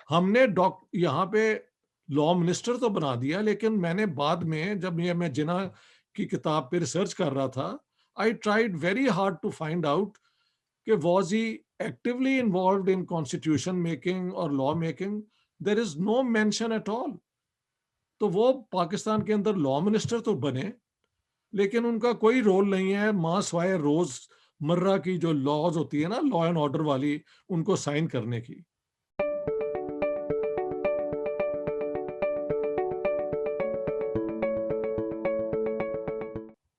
हमने डॉक यहाँ पे लॉ मिनिस्टर तो बना दिया, लेकिन मैंने बाद में जब ये मैं जिन्ना की किताब पे रिसर्च कर रहा था, I tried very hard to find out कि was he actively involved in constitution making और law making? There is no mention at all. तो वो पाकिस्तान के अंदर लॉ मिनिस्टर तो बने, लेकिन उनका कोई रोल नहीं है माँ सिवाय रोज़मर्रा की जो लॉज़ होती है ना, लॉ एंड ऑर्डर वाली, उनको साइन करने की।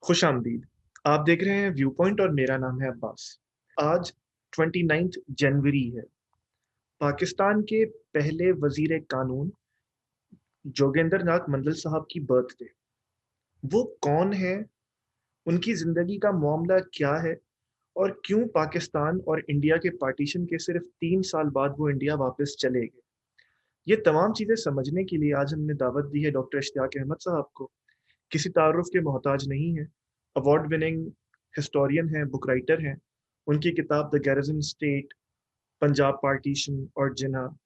खुश आमदीद। आप देख रहे हैं व्यू पॉइंट और मेरा नाम है अब्बास। आज 29 जनवरी है। पाकिस्तान के पहले वजीर कानून जोगेंद्र नाथ मंडल साहब की बर्थडे। वो कौन है, उनकी जिंदगी का मामला क्या है, और क्यों पाकिस्तान और इंडिया के पार्टीशन के सिर्फ 3 साल बाद वो इंडिया वापस चले गए। ये तमाम चीजें समझने के लिए आज हमने दावत दी है डॉक्टर इश्तियाक अहमद साहब को। किसी तारुफ के मोहताज नहीं है। अवार्ड विनिंग हिस्टोरियन हैं, बुक राइटर हैं। उनकी किताब the garrison state, Punjab partition और जिन्ना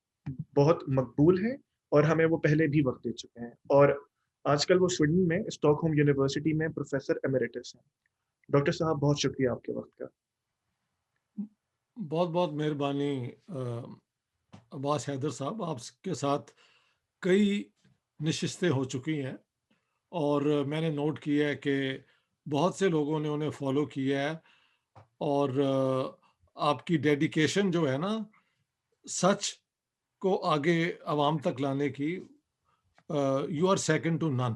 बहुत मकबूल है, और हमें वो पहले भी वक्त दे चुके हैं। और आजकल वो स्वीडन में स्टॉकहोम यूनिवर्सिटी में प्रोफेसर एमेरिटस हैं। डॉक्टर साहब, बहुत शुक्रिया आपके वक्त का। बहुत-बहुत मेहरबानी अब्बास हैदर साहब, आपके साथ कई नशिस्तें हो चुकी हैं और मैंने नोट किया है कि बहुत से लोगों ने उन्हें फ़ॉलो किया है और आपकी डेडिकेशन जो है ना, सच को आगे अवाम तक लाने की, you are second to none.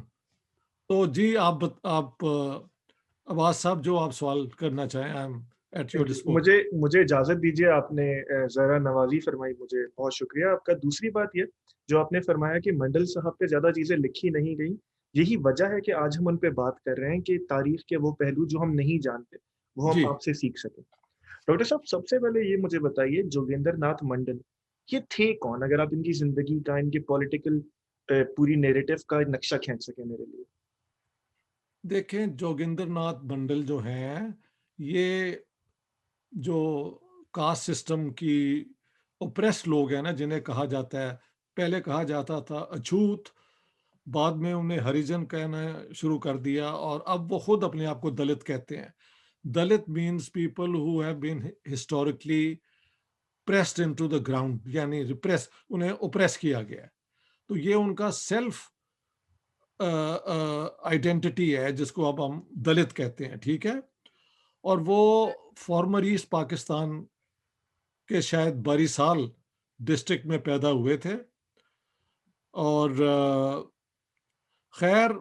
तो जी, अब्बास साहब, जो आप सवाल करना चाहें, आई एम एट योर जी, डिस्पोज़ल। मुझे मुझे इजाज़त दीजिए। आपने ज़रा नवाज़ी फरमाई, मुझे बहुत शुक्रिया आपका। दूसरी बात ये, जो आपने फरमाया कि मंडल साहब पे ज़्यादा चीज़ें लिखी नहीं गई, यही वजह है कि आज हम उन पे बात कर रहे हैं कि तारीख़ के वो पहलू जो हम नहीं जानते, वो हम जी। आपसे सीख सकें। डॉक्टर साहब, सबसे पहले ये मुझे बताइए, जोगेंद्र नाथ मंडल, ये थे कौन? अगर आप इनकी ज़िंदगी का, इनके पॉलिटिकल पूरी नैरेटिव का नक्शा खींच सकें मेरे लिए। देखें, जोगिंदर नाथ मंडल जो हैं, ये जो कास्ट सिस्टम की ओप्रेस्ड लोग हैं ना, जिन्हें कहा जाता है, पहले कहा जाता था अछूत, बाद में उन्हें हरिजन कहना शुरू कर दिया और अब वो खुद अपने आप को दलित कहते हैं। Dalit means people who have been historically pressed into the ground, यानी रिप्रेस, उन्हें ओप्रेस किया गया है। तो ये उनका सेल्फ आइडेंटिटी है, जिसको अब हम दलित कहते हैं, ठीक है? और वो फॉर्मर ईस्ट पाकिस्तान के शायद बारिसाल डिस्ट्रिक्ट में पैदा हुए थे और खैर,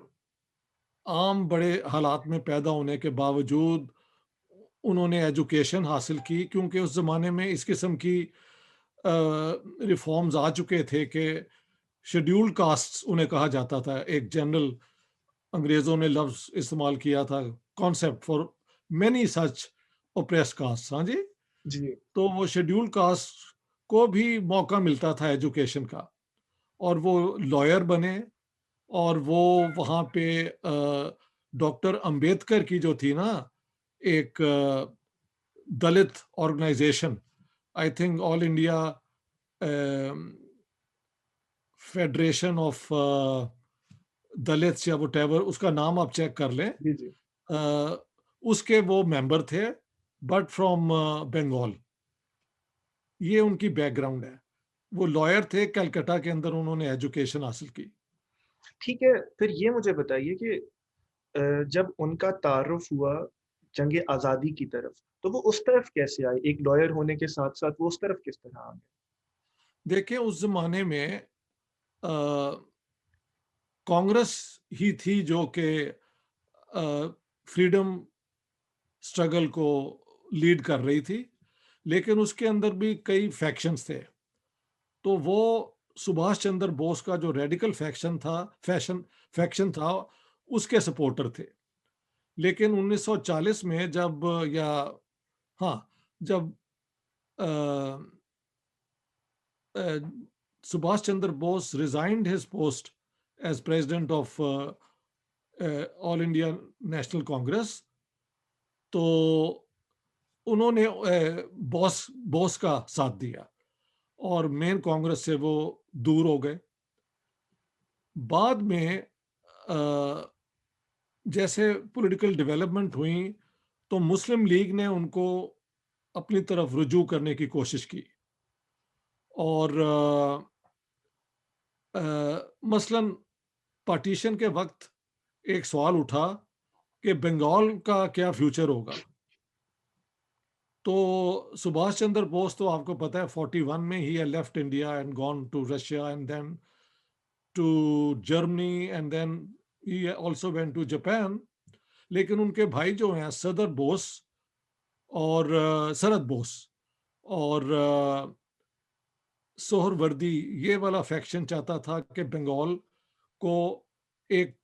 आम बड़े हालात में पैदा होने के बावजूद उन्होंने एजुकेशन हासिल की, क्योंकि उस ज़माने में इस किस्म की रिफॉर्म्स आ चुके थे कि शेड्यूल्ड कास्ट्स उन्हें कहा जाता था। एक जनरल अंग्रेज़ों ने लफ्ज़ इस्तेमाल किया था, concept for many such oppressed castes. हाँ जी? जी। तो वो शेड्यूल्ड कास्ट को भी मौका मिलता था एजुकेशन का और वो लॉयर बने और वो वहाँ पे डॉक्टर अंबेडकर की जो थी ना, एक Dalit organisation, I think all India federation of Dalits या व्हाटएवर उसका नाम आप चेक कर लें, जी, जी। अ, उसके वो मेंबर थे, बट फ्रॉम बंगाल। ये उनकी बैकग्राउंड है। वो लॉयर थे, कलकत्ता के अंदर उन्होंने एजुकेशन हासिल की। ठीक है, फिर ये मुझे बताइए कि जब उनका तारुफ हुआ जंग आज़ादी की तरफ, तो वो उस तरफ कैसे आए? एक लॉयर होने के साथ-साथ वो उस तरफ किस तरह आ गए? देखिए, उस ज़माने में अ, कांग्रेस ही थी जो कि फ्रीडम स्ट्रगल को लीड कर रही थी, लेकिन उसके अंदर भी कई फैक्शंस थे। तो वो सुभाष चंद्र बोस का जो रेडिकल फैक्शन था, उसके सपोर्टर थे। लेकिन 1940 में जब या हाँ, जब अ uh, Subhash Chandra Bose resigned his post as president of All India National Congress, तो उन्होंने बोस बोस का साथ दिया और मेन कांग्रेस से वो दूर हो गए। बाद में जैसे पॉलिटिकल डेवलपमेंट हुई तो मुस्लिम लीग ने उनको अपनी तरफ रुजू करने की कोशिश की और मसलन पार्टीशन के वक्त एक सवाल उठा कि बंगाल का क्या फ्यूचर होगा। तो सुभाष चंद्र बोस तो आपको पता है 41 में ही left India and gone to Russia and then to Germany and then he also went to Japan. लेकिन उनके भाई जो हैं सदर बोस और शरद बोस और सोहरवर्दी, ये वाला फैक्शन चाहता था कि बंगाल को एक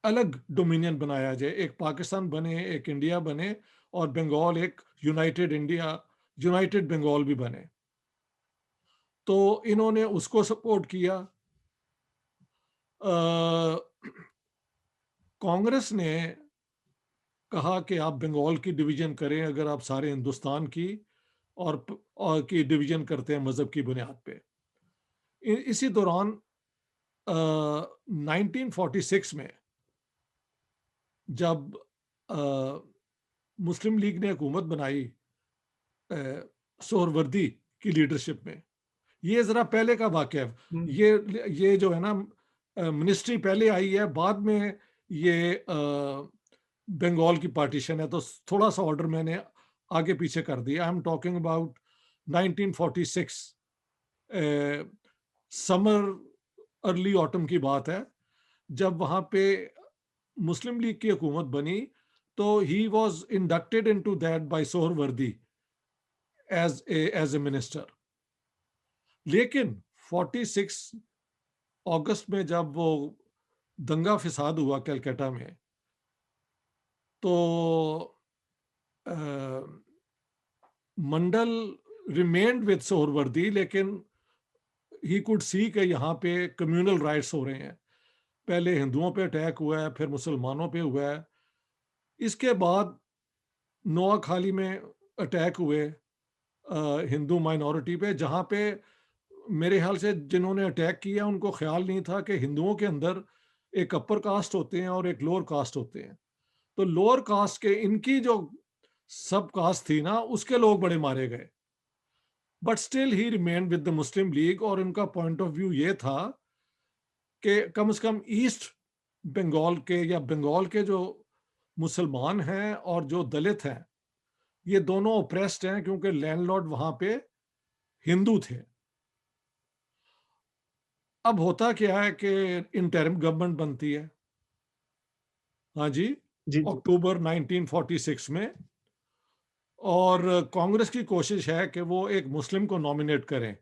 अलग डोमिनियन बनाया जाए, एक पाकिस्तान बने, एक इंडिया बने और बंगाल एक यूनाइटेड इंडिया, यूनाइटेड बंगाल भी बने। तो इन्होंने उसको सपोर्ट किया। अ, कांग्रेस ने कहा कि आप बंगाल की डिवीजन करें अगर आप सारे हिंदुस्तान की और की डिवीजन करते हैं मजहब की बुनियाद पे। इसी दौरान 1946 में जब अ, मुस्लिम लीग ने हुकूमत बनाई सोहरवर्दी की लीडरशिप में, ये जरा पहले का वाकया है। हम्म। ये जो है ना, मिनिस्ट्री पहले आई है, बाद में ये बंगाल की पार्टीशन है, तो थोड़ा सा ऑर्डर मैंने आगे पीछे कर दिया। I am talking about 1946, summer early autumn की बात है, जब वहां पे मुस्लिम लीग की हुकूमत बनी तो he was inducted into that by Suhrawardy as a minister. लेकिन 46 अगस्त में जब वो दंगा फिसाद हुआ कलकत्ता में, तो मंडल रिमेन्ड विद सोहरवर्दी, लेकिन ही कुड सी कि यहाँ पे कम्युनल राइट्स हो रहे हैं। पहले हिंदुओं पे अटैक हुआ है, फिर मुसलमानों पे हुआ है। इसके बाद नोआखाली में अटैक हुए हिंदू माइनॉरिटी पे, जहाँ पे मेरे ख्याल से जिन्होंने अटैक किया उनको ख्याल नहीं था कि हिंदुओं के अंदर एक अपर कास्ट होते हैं और एक लोअर कास्ट होते हैं। तो लोअर कास्ट के इनकी जो सब कास्ट थी ना, उसके लोग बड़े मारे गए। But still he remain with the Muslim League, और उनका पॉइंट ऑफ व्यू ये था कि कम से कम ईस्ट बंगाल के या बंगाल के जो मुसलमान हैं और जो दलित हैं, ये दोनों ओप्रेस्ड हैं क्योंकि लैंडलॉर्ड वहां पे हिंदू थे। अब होता क्या है कि इंटरिम गवर्नमेंट बनती है, हाँ जी, जी जी। अक्टूबर 1946 में, और कांग्रेस की कोशिश है कि वो एक मुस्लिम को नॉमिनेट करें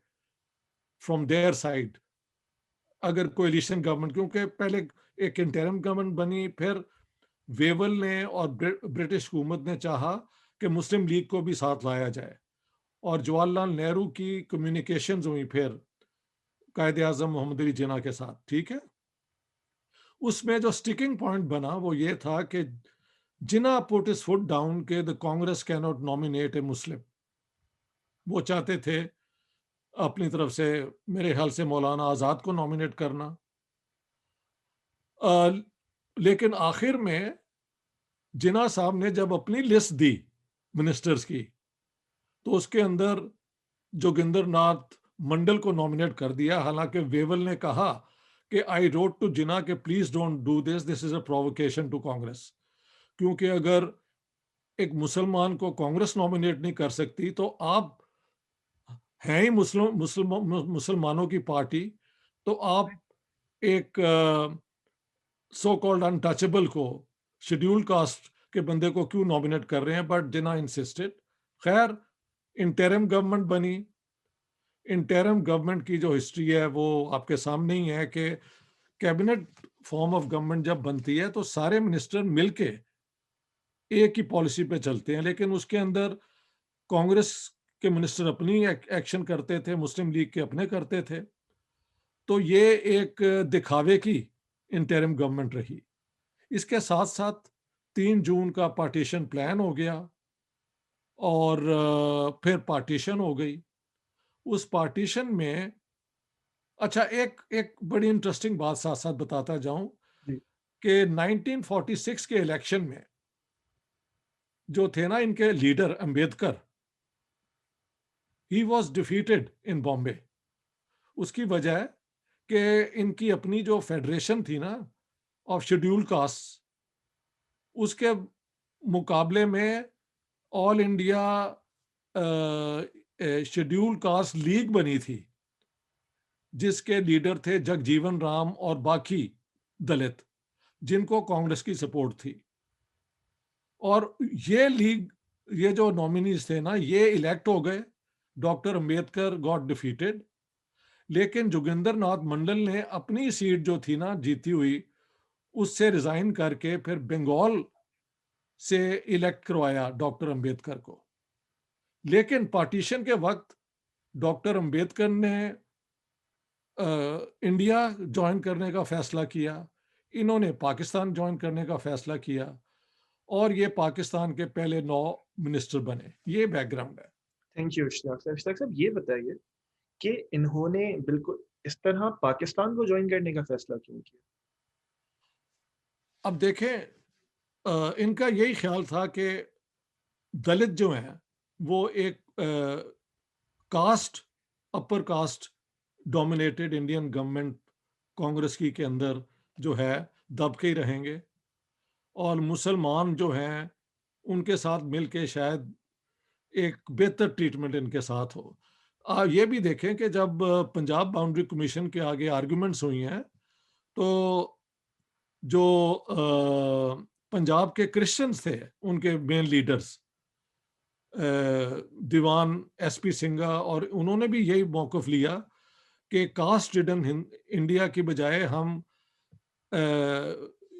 फ्रॉम देयर साइड, अगर कोalition गवर्नमेंट, क्योंकि पहले एक इंटरिम गवर्नमेंट बनी, फिर वेवल ने और ब्रिटिश हुकूमत ने चाहा कि मुस्लिम लीग को भी साथ लाया जाए, और जवाहरलाल नेहरू की कम्युनिकेशंस हुई फिर कायदे आजम मोहम्मद अली जिन्ना के साथ, ठीक है। उसमें जो स्टिकिंग पॉइंट बना वो ये था कि Jinnah put his foot down के the Congress can not nominate a Muslim. वो चाहते थे अपनी तरफ से मेरे ख्याल से मौलाना आज़ाद को नॉमिनेट करना। अ, लेकिन आखिर में जिन्ना साहब ने जब अपनी लिस्ट दी मिनिस्टर्स की, तो उसके अंदर जोगिंदर नाथ मंडल को नॉमिनेट कर दिया। हालांकि वेवल ने कहा कि आई रोट टू जिन्ना के please don't do this, this is a provocation to Congress, क्योंकि अगर एक मुसलमान को कांग्रेस नॉमिनेट नहीं कर सकती तो आप हैं ही मुसलमानों की पार्टी, तो आप एक सो कॉल्ड अनटचेबल को, शेड्यूल कास्ट के बंदे को क्यों नॉमिनेट कर रहे हैं। But Jinnah insisted. खैर, इंटरिम गवर्नमेंट बनी। इंटरिम गवर्नमेंट की जो हिस्ट्री है वो आपके सामने ही है कि कैबिनेट फॉर्म ऑफ गवर्नमेंट जब बनती है तो सारे मिनिस्टर मिलके एक ही पॉलिसी पे चलते हैं, लेकिन उसके अंदर कांग्रेस के मिनिस्टर अपनी एक्शन करते थे, मुस्लिम लीग के अपने करते थे। तो ये एक दिखावे की इंटरिम गवर्नमेंट रही। इसके साथ साथ 3 जून का पार्टीशन प्लान हो गया और फिर पार्टीशन हो गई। उस पार्टीशन में, अच्छा, एक एक बड़ी इंटरेस्टिंग बात साथ साथ बताता जाऊं जी। कि 1946 के इलेक्शन में जो थे ना इनके leader Ambedkar, he was defeated इन बॉम्बे। उसकी वजह है कि इनकी अपनी जो फेडरेशन थी ना ऑफ शेड्यूल कास्ट, उसके मुकाबले में all India schedule caste league बनी थी, जिसके लीडर थे जगजीवन राम और बाकी दलित, जिनको कांग्रेस की सपोर्ट थी। और ये लीग, ये जो नॉमिनीज थे ना, ये इलेक्ट हो गए। डॉक्टर अंबेडकर गॉट डिफीटेड, लेकिन जोगिंदर नाथ मंडल ने अपनी सीट जो थी ना जीती हुई, उससे रिजाइन करके फिर बंगाल से इलेक्ट करवाया डॉक्टर अंबेडकर को। लेकिन पार्टीशन के वक्त डॉक्टर अंबेडकर ने इंडिया ज्वाइन करने का फैसला किया, इन्होंने पाकिस्तान ज्वाइन करने का फैसला किया, और ये पाकिस्तान के पहले 9 मिनिस्टर बने। ये बैकग्राउंड है। थैंक यू इश्तियाक साहब। इश्तियाक साहब ये बताइए कि इन्होंने बिल्कुल इस तरह पाकिस्तान को ज्वाइन करने का फैसला क्यों किया? अब देखें, इनका यही ख्याल था कि दलित जो हैं वो एक caste, upper caste dominated Indian government Congress की के अंदर जो है दब के ही रहेंगे, और मुसलमान जो हैं उनके साथ मिलके शायद एक बेहतर ट्रीटमेंट इनके साथ हो। ये भी देखें कि जब पंजाब बाउंड्री कमीशन के आगे आर्गुमेंट्स हुई हैं, तो जो पंजाब के क्रिश्चियंस थे, उनके मेन लीडर्स दीवान एसपी सिंघा, और उन्होंने भी यही मौकफ लिया कि कास्ट रिडन इंडिया की बजाय हम अ,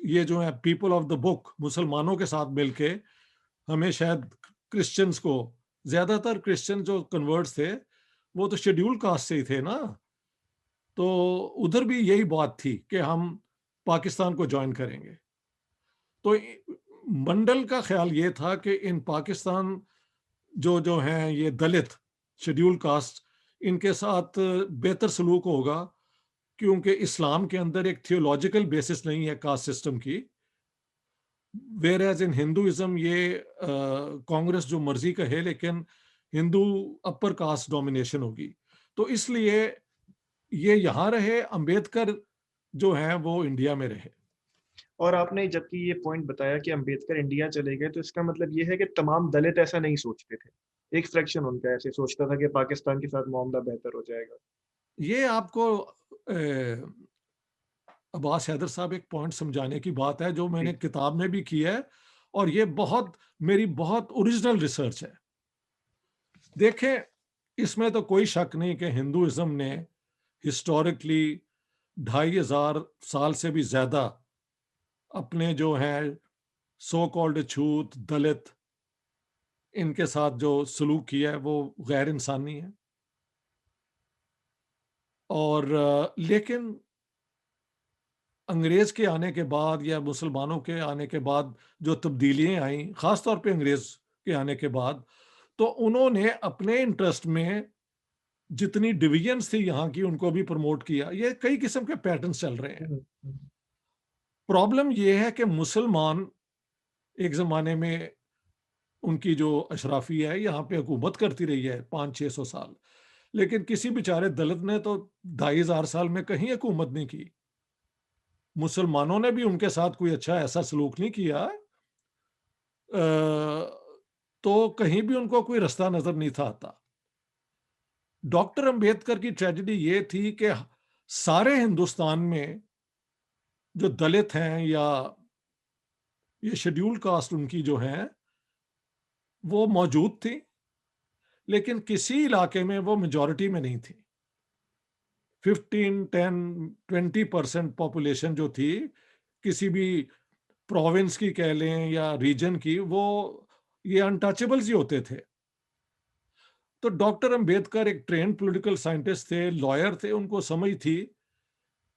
ये जो है पीपल ऑफ द बुक मुसलमानों के साथ मिलके हमें शायद क्रिश्चियंस को, ज्यादातर क्रिश्चियन जो कन्वर्ट्स थे वो तो शेड्यूल कास्ट से ही थे ना, तो उधर भी यही बात थी कि हम पाकिस्तान को ज्वाइन करेंगे। तो मंडल का ख्याल ये था कि इन पाकिस्तान जो जो हैं ये दलित शेड्यूल कास्ट, इनके साथ बेहतर सलूक होगा, क्योंकि इस्लाम के अंदर एक थियोलॉजिकल बेसिस नहीं है कास्ट सिस्टम की, वेर एज इन हिंदुइज्म ये कांग्रेस जो मर्जी कहे, लेकिन हिंदू अपर कास्ट डोमिनेशन होगी। तो इसलिए ये यहाँ रहे, अंबेडकर जो हैं वो इंडिया में रहे। और आपने जबकि ये पॉइंट बताया कि अंबेडकर इंडिया चले गए, तो इसका मतलब ये है कि तमाम दलित ऐसा नहीं सोचते थे। एक फ्रैक्शन उनका ऐसे सोचता था कि पाकिस्तान के साथ मामला बेहतर हो जाएगा। ये आपको अब्बास हैदर साहब एक पॉइंट समझाने की बात है जो मैंने जी। किताब में भी की है, और ये बहुत मेरी बहुत ओरिजिनल रिसर्च है। देखें, इसमें तो कोई शक नहीं कि हिंदुइज्म ने हिस्टोरिकली 2500 साल से भी ज्यादा अपने जो हैं सो कॉल्ड छूत दलित, इनके साथ जो सलूक किया है वो गैर इंसानी है। और लेकिन अंग्रेज के आने के बाद या मुसलमानों के आने के बाद जो तब्दीलियां आई, खासतौर पे अंग्रेज के आने के बाद, तो उन्होंने अपने इंटरेस्ट में जितनी डिवीजन्स थी यहाँ की उनको भी प्रमोट किया। ये कई किस्म के पैटर्न्स चल रहे हैं। हम्म, हम्म। प्रॉब्लम ये है कि मुसलमान एक जमाने में, उनकी जो अशराफी है यहाँ पे हुकूमत करती रही है 500-600 साल, लेकिन किसी बेचारे दलित ने तो 2500 साल में कहीं हुकूमत नहीं की। मुसलमानों ने भी उनके साथ कोई अच्छा ऐसा सलूक नहीं किया, तो कहीं भी उनको कोई रास्ता नजर नहीं था आता। डॉक्टर अंबेडकर की ट्रेजेडी ये थी कि सारे हिंदुस्तान में जो दलित हैं या ये शेड्यूल कास्ट उनकी जो हैं वो मौजूद थी, लेकिन किसी इलाके में वो मेजॉरिटी में नहीं थी। 15, 10, 20% पॉपुलेशन जो थी किसी भी प्रोविंस की कह लें या रीजन की, वो ये अनटचेबल्स ही होते थे। तो डॉक्टर अंबेडकर एक ट्रेन पॉलिटिकल साइंटिस्ट थे, लॉयर थे, उनको समझ थी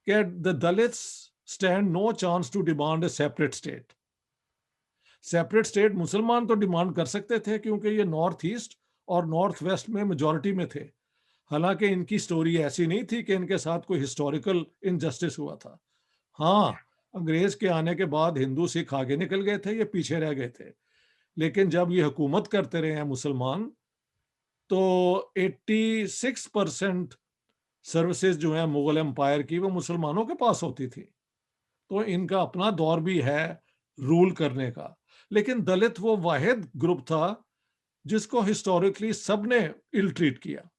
कि the Dalits stand no chance to demand a separate state. Separate state मुसलमान तो डिमांड कर सकते थे क्योंकि ये नॉर्थ ईस्ट और नॉर्थ वेस्ट में मेजॉरिटी में थे, हालांकि इनकी स्टोरी ऐसी नहीं थी कि इनके साथ कोई हिस्टोरिकल इनजस्टिस हुआ था। हाँ, अंग्रेज के आने के बाद हिंदू सिख आगे निकल गए थे, ये पीछे रह गए थे। लेकिन जब ये हुकूमत करते रहे हैं मुसलमान, तो 86% सर्विसेज जो है मुगल एम्पायर की वो मुसलमानों के पास होती थी। तो इनका अपना दौर भी है रूल करने का। लेकिन दलित वो वाहिद ग्रुप था जिसको हिस्टोरिकली सबने इल ट्रीट किया।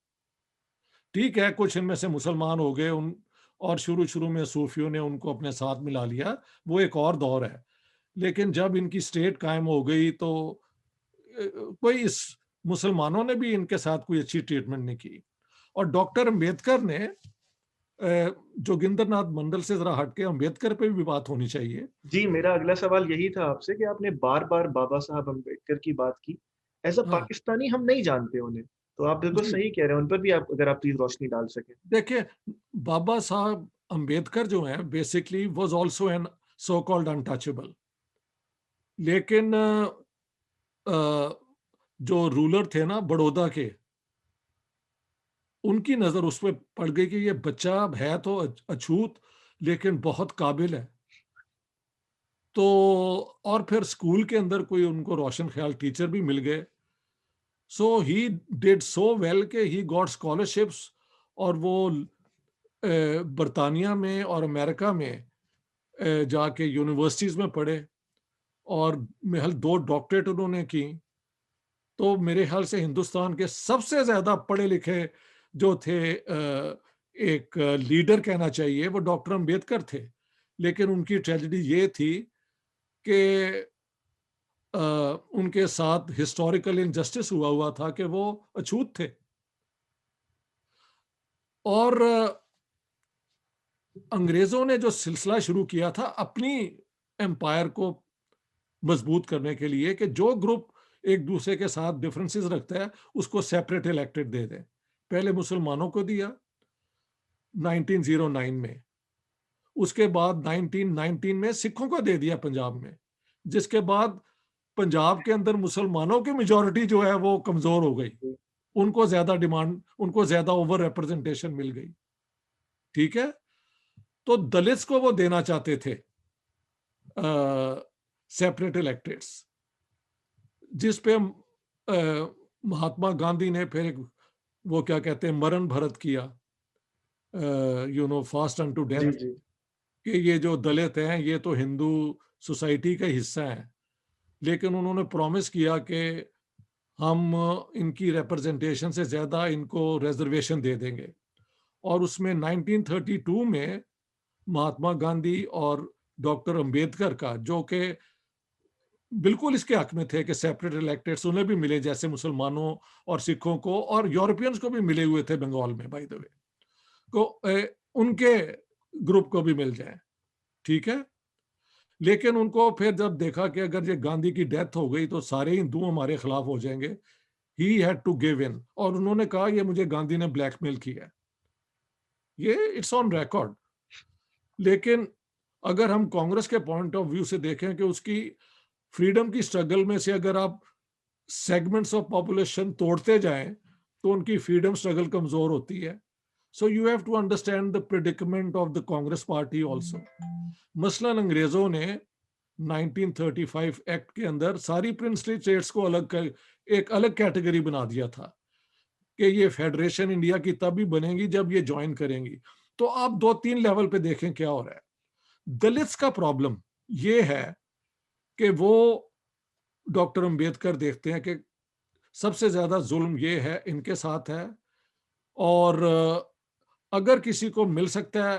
ठीक है, कुछ इनमें से मुसलमान हो गए उन, और शुरू-शुरू में सूफियों ने उनको अपने साथ मिला लिया, वो एक और दौर है। लेकिन जब इनकी स्टेट कायम हो गई तो कोई इस मुसलमानों ने भी इनके साथ कोई अच्छी ट्रीटमेंट नहीं की। और डॉक्टर अंबेडकर ने जोगिंदर नाथ मंडल से ज़रा हट के अंबेडकर पे भी बात होनी चाहिए। जी, मेरा अगला सवाल यही था आपसे कि आपने बार-बार बाबा साहब अम्बेडकर की बात की। ऐज़ अ हाँ, पाकिस्तानी हम नहीं जानते उन्हें, तो आप बिल्कुल जी। सही कह रहे हैं, उन पर भी आप अगर आप प्लीज़ रोशनी डाल सकें। देखिए, बाबा साहब अंबेडकर जो हैं basically was also an so called untouchable. लेकिन जो रूलर थे ना बड़ौदा के, उनकी नज़र उस पे पड़ गई कि ये बच्चा है तो अछूत, लेकिन बहुत काबिल है। तो और फिर स्कूल के अंदर कोई उनको रोशन ख़्याल टीचर भी मिल गए। सो ही डिड सो वेल कि ही गॉट स्कॉलरशिप्स, और वो बर्तानिया में और अमेरिका में जाके यूनिवर्सिटीज़ में पढ़े, और महज 2 डॉक्टरेट उन्होंने की। तो मेरे ख़्याल से हिंदुस्तान के सबसे ज़्यादा पढ़े-लिखे जो थे एक लीडर कहना चाहिए, वो डॉक्टर अंबेडकर थे। लेकिन उनकी ट्रेजेडी ये थी कि अ, उनके साथ हिस्टोरिकल इनजस्टिस हुआ था कि वो अछूत थे। और अंग्रेज़ों ने जो सिलसिला शुरू किया था अपनी एम्पायर को मजबूत करने के लिए, कि जो ग्रुप एक दूसरे के साथ डिफरेंसेस रखता है उसको सेपरेट इलेक्टेड दे दें। पहले मुसलमानों को दिया 1909 में, उसके बाद 1919 में सिखों को दे दिया पंजाब में, जिसके बाद पंजाब के अंदर मुसलमानों की मेजॉरिटी जो है वो कमजोर हो गई। उनको ज्यादा डिमांड, उनको ज्यादा ओवर रिप्रेजेंटेशन मिल गई। ठीक है, तो दलित्स को वो देना चाहते थे सेपरेट इलेक्टेड्स, जिस पे महात्मा गांधी ने फिर एक, वो क्या कहते हैं, मरण भरत किया, फास्ट अनटू जी, डेथ, जी। कि ये जो दलित हैं ये तो हिंदू सोसाइटी का हिस्सा हैं। लेकिन उन्होंने प्रॉमिस किया कि हम इनकी रिप्रेजेंटेशन से ज़्यादा इनको रिजर्वेशन दे देंगे। और उसमें 1932 में महात्मा गांधी और डॉक्टर अंबेडकर का, जो कि बिल्कुल इसके हक में थे कि सेपरेट इलेक्टेड्स उन्हें भी मिले, जैसे मुसलमानों और सिखों को और यूरोपियंस को भी मिले हुए थे बंगाल में, बाय द वे, को उनके ग्रुप को भी मिल जाए। ठीक है, लेकिन उनको फिर जब देखा कि अगर ये गांधी की डेथ हो गई तो सारे हिंदू हमारे खिलाफ हो जाएंगे, he had to give in, और उन्होंने कहा ये मुझे गांधी ने ब्लैकमेल किया है। ये इट्स ऑन रिकॉर्ड। लेकिन अगर हम कांग्रेस के पॉइंट ऑफ व्यू से देखें कि उसकी फ्रीडम की स्ट्रगल में से अगर आप सेगमेंट्स ऑफ पॉपुलेशन तोड़ते जाएं तो उनकी फ्रीडम स्ट्रगल कमजोर होती है। So you have to understand the predicament of the Congress party also. मसलन अंग्रेजों ने 1935 एक्ट के अंदर सारी प्रिंसली स्टेट्स को अलग कर, एक अलग कैटेगरी बना दिया था कि ये फेडरेशन इंडिया की तभी बनेगी जब ये ज्वाइन करेंगी। तो आप 2-3 लेवल पे देखें क्या हो रहा है। दलित्स का प्रॉब्लम ये है कि वो डॉक्टर अंबेडकर देखते हैं कि सबसे ज्यादा जुल्म ये है इनके साथ है, और अगर किसी को मिल सकता है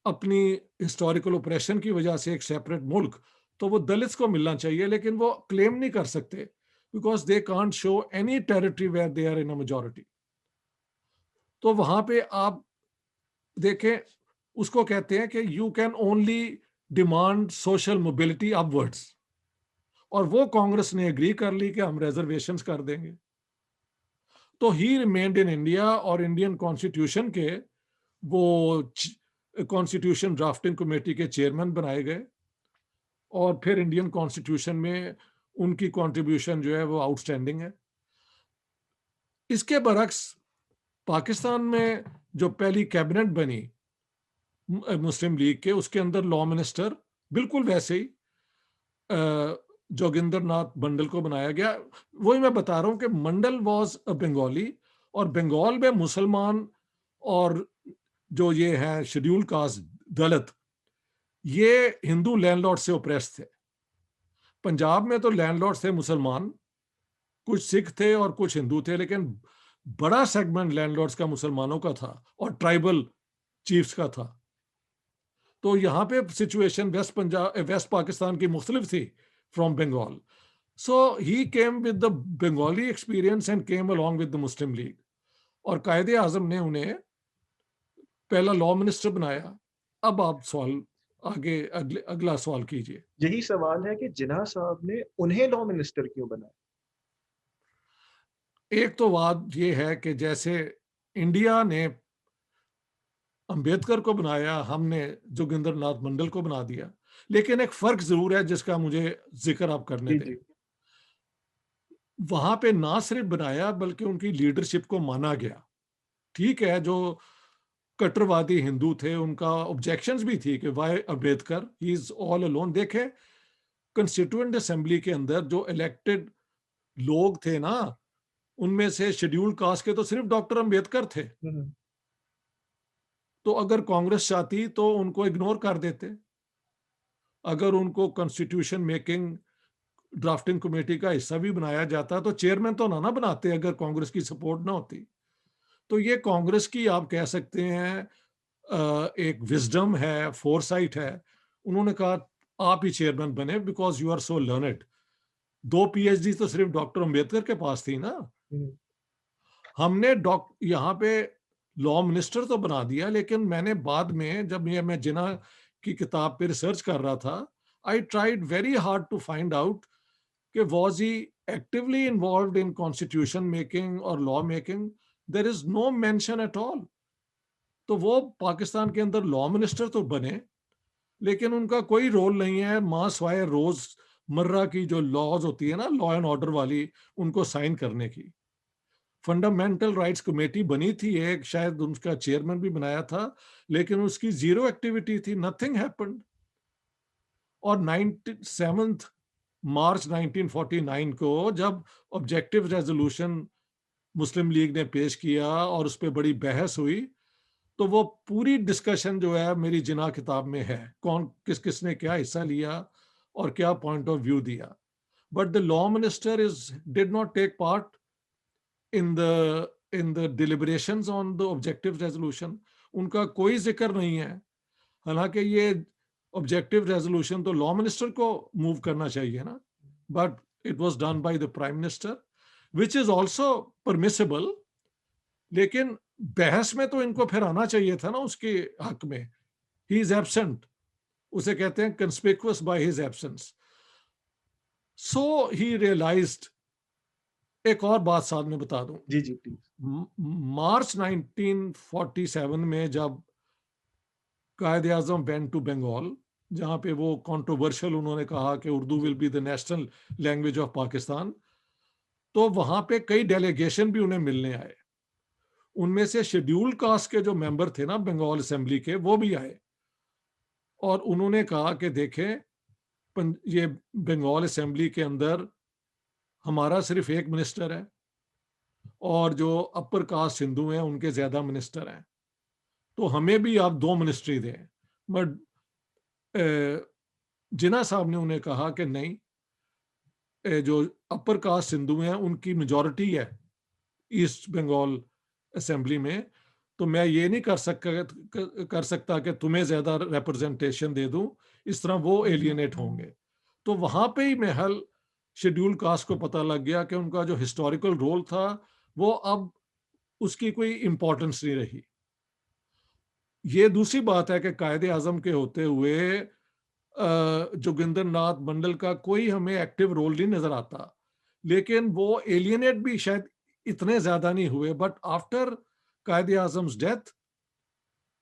अपनी हिस्टोरिकल ऑपरेशन की वजह से एक सेपरेट मुल्क, तो वो दलित्स को मिलना चाहिए। लेकिन वो क्लेम नहीं कर सकते because they can't show any territory where they are in a majority. तो वहां पे आप देखें, उसको कहते हैं कि you can only demand social mobility upwards, और वो कांग्रेस ने एग्री कर ली कि हम रिजर्वेशंस कर देंगे। तो ही रिमेन्ड इन इंडिया, और इंडियन कॉन्स्टिट्यूशन के वो कॉन्स्टिट्यूशन ड्राफ्टिंग कमेटी के चेयरमैन बनाए गए, और फिर इंडियन कॉन्स्टिट्यूशन में उनकी कंट्रीब्यूशन जो है वो आउटस्टैंडिंग है। इसके बरक्स पाकिस्तान में जो पहली कैबिनेट बनी मुस्लिम लीग के, उसके अंदर लॉ मिनिस्टर बिल्कुल वैसे ही जोगिंदर नाथ मंडल को बनाया गया। वही मैं बता रहा हूं कि मंडल वॉज अ बंगाली, और बंगाल में मुसलमान और जो ये है शेड्यूल कास्ट दलित, ये हिंदू लैंडलॉर्ड से ओप्रेस थे। पंजाब में तो लैंडलॉर्ड थे मुसलमान, कुछ सिख थे और कुछ हिंदू थे, लेकिन बड़ा सेगमेंट लैंडलॉर्ड्स का मुसलमानों का था और ट्राइबल चीफ्स का था। तो यहाँ पे सिचुएशन वेस्ट पाकिस्तान की मुख्तलिफ थी from Bengal. So he came with the Bengali experience and came along with the Muslim League, और कायदे आजम ने उन्हें पहला लॉ मिनिस्टर बनाया। अब आप सवाल आगे अगला सवाल कीजिए। यही सवाल है कि जिन्ना साहब ने उन्हें लॉ मिनिस्टर क्यों बनाया? एक तो बात ये है कि जैसे इंडिया ने अंबेडकर को बनाया, हमने जोगिंदर नाथ मंडल को बना दिया, लेकिन एक फर्क जरूर है जिसका मुझे जिक्र आप करने जी दें। जी। वहां पे ना सिर्फ बनाया बल्कि उनकी लीडरशिप को माना गया। ठीक है, जो कट्टरवादी हिंदू थे उनका ऑब्जेक्शंस भी थी कि why Ambedkar, he is all alone. देखे, कंस्टिट्यूएंट असेंबली के अंदर जो इलेक्टेड लोग थे ना, उनमें से शेड्यूल कास्ट के तो सिर्फ डॉक्टर अंबेडकर थे। हम्म। तो अगर कांग्रेस चाहती तो उनको इग्नोर कर देते। अगर उनको कॉन्स्टिट्यूशन मेकिंग ड्राफ्टिंग कमेटी का हिस्सा भी बनाया जाता तो चेयरमैन तो ना बनाते अगर कांग्रेस की सपोर्ट ना होती। तो ये कांग्रेस की आप कह सकते हैं एक विजडम है, फोरसाइट है। उन्होंने कहा आप ही चेयरमैन बने because you are so learned. दो पीएचडी तो सिर्फ डॉक्टर अंबेडकर के पास थी ना। हम्म। हमने यहाँ पे लॉ मिनिस्टर तो बना दिया, लेकिन मैंने बाद में जब ये मैं जिना की किताब पे रिसर्च कर रहा था, I tried very hard to find out कि was he actively involved in constitution making or law making? There is no mention at all. तो वो पाकिस्तान के अंदर लॉ मिनिस्टर तो बने, लेकिन उनका कोई रोल नहीं है मां स्वाय रोज मर्रा की जो लॉज होती है ना, लॉ एंड ऑर्डर वाली, उनको साइन करने की। फंडामेंटल राइट्स कमेटी बनी थी एक, शायद उनका चेयरमैन भी बनाया था, लेकिन उसकी जीरो एक्टिविटी थी, नथिंग हैपेंड। और 7 मार्च 1949 को जब ऑब्जेक्टिव रेजोल्यूशन मुस्लिम लीग ने पेश किया और उस पर बड़ी बहस हुई, तो वो पूरी डिस्कशन जो है मेरी जिना किताब में है, कौन किस किसने क्या हिस्सा लिया और क्या पॉइंट ऑफ व्यू दिया। But the law minister is did not take part in the deliberations on the objective resolution. उनका कोई जिक्र नहीं है। हालांकि ये ऑब्जेक्टिव रेजोल्यूशन तो लॉ मिनिस्टर को मूव करना चाहिए ना, but it was done by the prime minister, which is also permissible. लेकिन बहस में तो इनको फिर आना चाहिए था ना उसके हक में। ही इज एब्सेंट, उसे कहते हैं conspicuous by his absence. So he realised. एक और बात साथ में बता दूं, जी जी प्लीज। मार्च 1947 में जब कायदे आजम वेंट टू बंगाल, जहां पे वो कंट्रोवर्शियल उन्होंने कहा कि उर्दू जी। Will be the national language of Pakistan, तो वहां पे कई डेलीगेशन भी उन्हें मिलने आए। उनमें से शेड्यूल कास्ट के जो मेंबर थे ना बंगाल असेंबली के, वो भी आए। और उन्होंने कहा कि देखें, ये बंगाल असेंबली के अंदर हमारा सिर्फ एक मिनिस्टर है, और जो अपर कास्ट हिंदू हैं उनके ज्यादा मिनिस्टर हैं, तो हमें भी आप दो मिनिस्ट्री दें। बट जिना साहब ने उन्हें कहा कि नहीं, जो अपर कास्ट हिंदू हैं उनकी मेजॉरिटी है ईस्ट बंगाल असेंबली में, तो मैं ये नहीं कर सकता कि तुम्हें ज्यादा रिप्रेजेंटेशन दे दूं, इस तरह वो एलियनेट होंगे। तो वहां पे ही महल शेड्यूल कास्ट को पता लग गया कि उनका जो हिस्टोरिकल रोल था वो अब उसकी कोई इंपॉर्टेंस नहीं रही। ये दूसरी बात है कि कायदे आजम के होते हुए जोगिंदर नाथ मंडल का कोई हमें एक्टिव रोल नहीं नजर आता, लेकिन वो एलियनेट भी शायद इतने ज्यादा नहीं हुए। बट आफ्टर कायदे आजम डेथ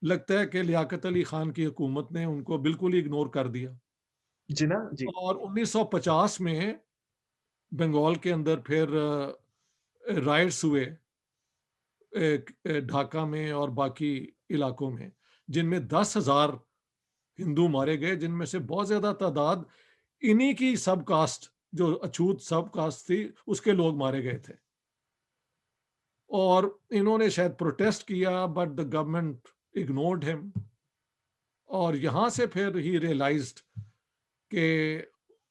लगता है कि लियाकत अली खान की हुकूमत ने उनको बिल्कुल ही इग्नोर कर दिया। जिन्ना जी। और 1950 में बंगाल के अंदर फिर राइट्स हुए, ढाका में और बाकी इलाकों में, जिनमें 10,000 हिंदू मारे गए, जिनमें से बहुत ज्यादा तादाद इन्हीं की सब कास्ट, जो अछूत सब कास्ट थी, उसके लोग मारे गए थे। और इन्होंने शायद प्रोटेस्ट किया, but the government ignored him. और यहां से फिर ही रियलाइज्ड कि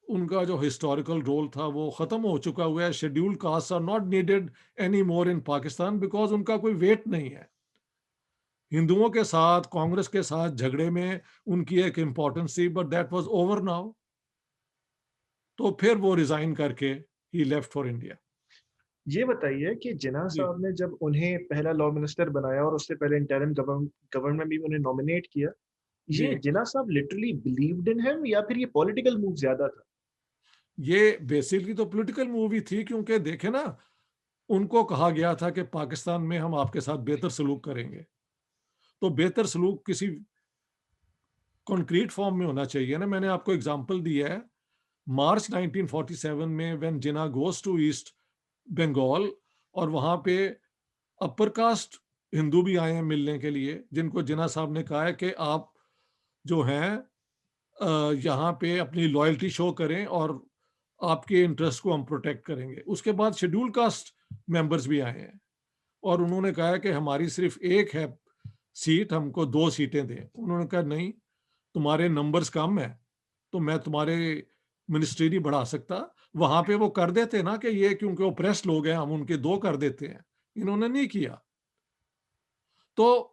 उनका जो हिस्टोरिकल रोल था वो खत्म हो चुका हुआ है। Scheduled caste are not needed any more in Pakistan, because उनका कोई वेट नहीं है। हिंदुओं के साथ, कांग्रेस के साथ झगड़े में उनकी एक इंपॉर्टेंस थी, but that was over now. तो फिर वो रिजाइन करके ही लेफ्ट फॉर इंडिया। ये बताइए कि जिन्ना जी साहब ने जब उन्हें पहला लॉ मिनिस्टर बनाया और उससे पहले इंटरिम गवर्नमेंट भी उन्हें नॉमिनेट किया, ये जी, जिन्ना साहब लिटरली बिलीव्ड इन हिम या फिर ये पॉलिटिकल मूव ज्यादा था? ये बेसिकली तो पॉलिटिकल मूवी थी, क्योंकि देखे ना, उनको कहा गया था कि पाकिस्तान में हम आपके साथ बेहतर सलूक करेंगे। तो बेहतर सलूक किसी कॉन्क्रीट फॉर्म में होना चाहिए ना। मैंने आपको एग्जांपल दिया है, मार्च 1947 में when Jinnah goes to east Bengal, और वहां पे अपर कास्ट हिंदू भी आए हैं मिलने के लिए, जिनको जिन्ना साहब ने कहा है कि आप जो हैं यहाँ पे अपनी लॉयल्टी शो करें और आपके इंटरेस्ट को हम प्रोटेक्ट करेंगे। उसके बाद शेड्यूल कास्ट मेंबर्स भी आए हैं, और उन्होंने कहा है कि हमारी सिर्फ एक है सीट, हमको 2 सीटें दें। उन्होंने कहा नहीं, तुम्हारे नंबर्स कम है, तो मैं तुम्हारे मिनिस्ट्री नहीं बढ़ा सकता। वहां पे वो कर देते ना कि ये क्योंकि ओप्रेस्ड लोग हैं, हम उनके 2 कर देते हैं। इन्होंने नहीं किया। तो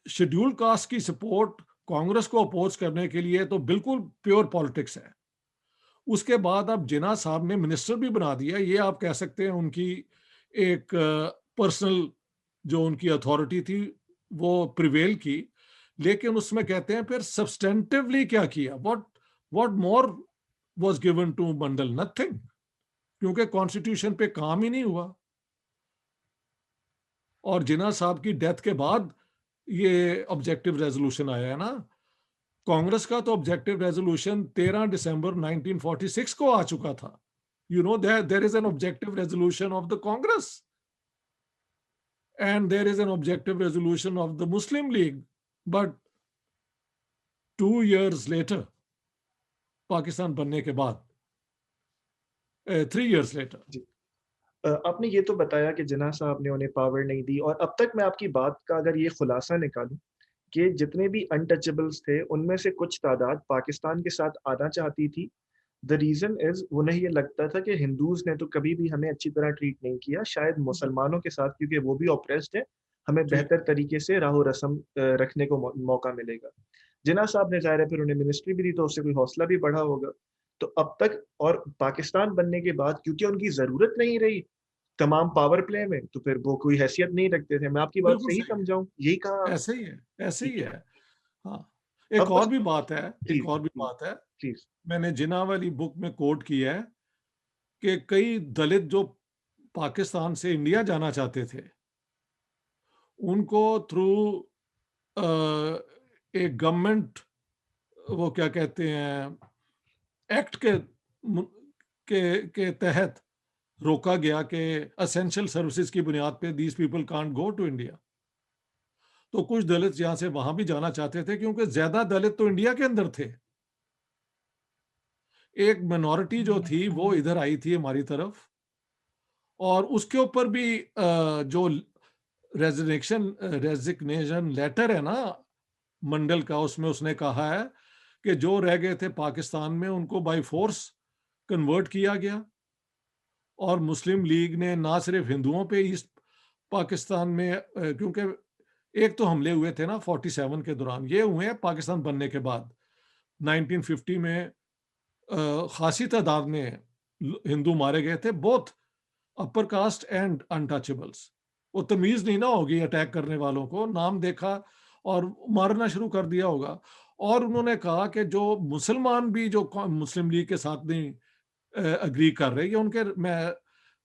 शेड्यूल कास्ट की सपोर्ट कांग्रेस को अपोज करने के लिए तो बिल्कुल प्योर पॉलिटिक्स है। उसके बाद अब जिन्ना साहब ने मिनिस्टर भी बना दिया, ये आप कह सकते हैं उनकी एक पर्सनल जो उनकी अथॉरिटी थी वो प्रिवेल की। लेकिन उसमें कहते हैं फिर सब्सटेंटिवली क्या किया, what what more was given to Mandal, nothing, क्योंकि कॉन्स्टिट्यूशन पे काम ही नहीं हुआ। और जिन्ना साहब की डेथ के बाद ये ऑब्जेक्टिव रेजोल्यूशन आया है ना। कांग्रेस का तो ऑब्जेक्टिव रेजोल्यूशन 13 दिसंबर 1946 को आ चुका था। You know there is an objective resolution of the Congress, and there is an objective resolution of the Muslim League, but 2 years later, Pakistan बनने के बाद, 3 years लेटर। जी। आपने ये तो बताया कि जिन्ना साहब ने उन्हें पावर नहीं दी, और अब तक मैं आपकी बात का अगर ये खुलासा निकालूं कि जितने भी अनटचेबल्स थे उनमें से कुछ तादाद पाकिस्तान के साथ आना चाहती थी। द रीजन इज उन्हें ये लगता था कि हिंदूज ने तो कभी भी हमें अच्छी तरह ट्रीट नहीं किया, शायद जी मुसलमानों के साथ क्योंकि वो भी ऑप्रेस्ड है, हमें जी बेहतर तरीके से राहो रस्म रखने को मौका मिलेगा। जिन्ना साहब ने ज़ाहिर है फिर उन्हें मिनिस्ट्री भी दी तो उससे कोई हौसला भी बढ़ा होगा। तो अब तक और पाकिस्तान बनने के बाद क्योंकि उनकी ज़रूरत नहीं रही तमाम पावर प्ले में, तो फिर वो कोई हैसियत नहीं रखते थे। मैं आपकी बात बिल्कुल सही सही है, समझाऊँ? यही कहा? ऐसे ही है, ऐसे ही ठीक है। है। हाँ, अब एक और बस भी बात है, एक प्लीज़, और भी प्लीज़, बात है। प्लीज़। मैंने जिन्ना वाली बुक में कोट किया है कि कई दलित जो पाकिस्तान से इंडिया जाना चाहते थे, उनको थ्रू एक गवर्नमेंट, वो क्या कहते हैं, एक्ट के तहत रोका गया कि असेंशियल सर्विसेज की बुनियाद पे these people can't go to India. तो कुछ दलित यहाँ से वहां भी जाना चाहते थे, क्योंकि ज्यादा दलित तो इंडिया के अंदर थे। एक मिनॉरिटी जो थी वो इधर आई थी हमारी तरफ। और उसके ऊपर भी जो रेजिग्नेशन लेटर है ना मंडल का, उसमें उसने कहा है कि जो रह गए थे पाकिस्तान में उनको बाय फोर्स कन्वर्ट किया गया। और मुस्लिम लीग ने ना सिर्फ हिंदुओं पे ईस्ट पाकिस्तान में, क्योंकि एक तो हमले हुए थे ना 47 के दौरान, ये हुए हैं पाकिस्तान बनने के बाद। 1950 में खासी तादाद में हिंदू मारे गए थे, both upper caste and untouchables. वो तमीज नहीं ना होगी अटैक करने वालों को, नाम देखा और मारना शुरू कर दिया होगा। और उन्होंने कहा कि जो मुसलमान भी जो मुस्लिम लीग के साथ नहीं अग्री कर रहे, ये उनके, मैं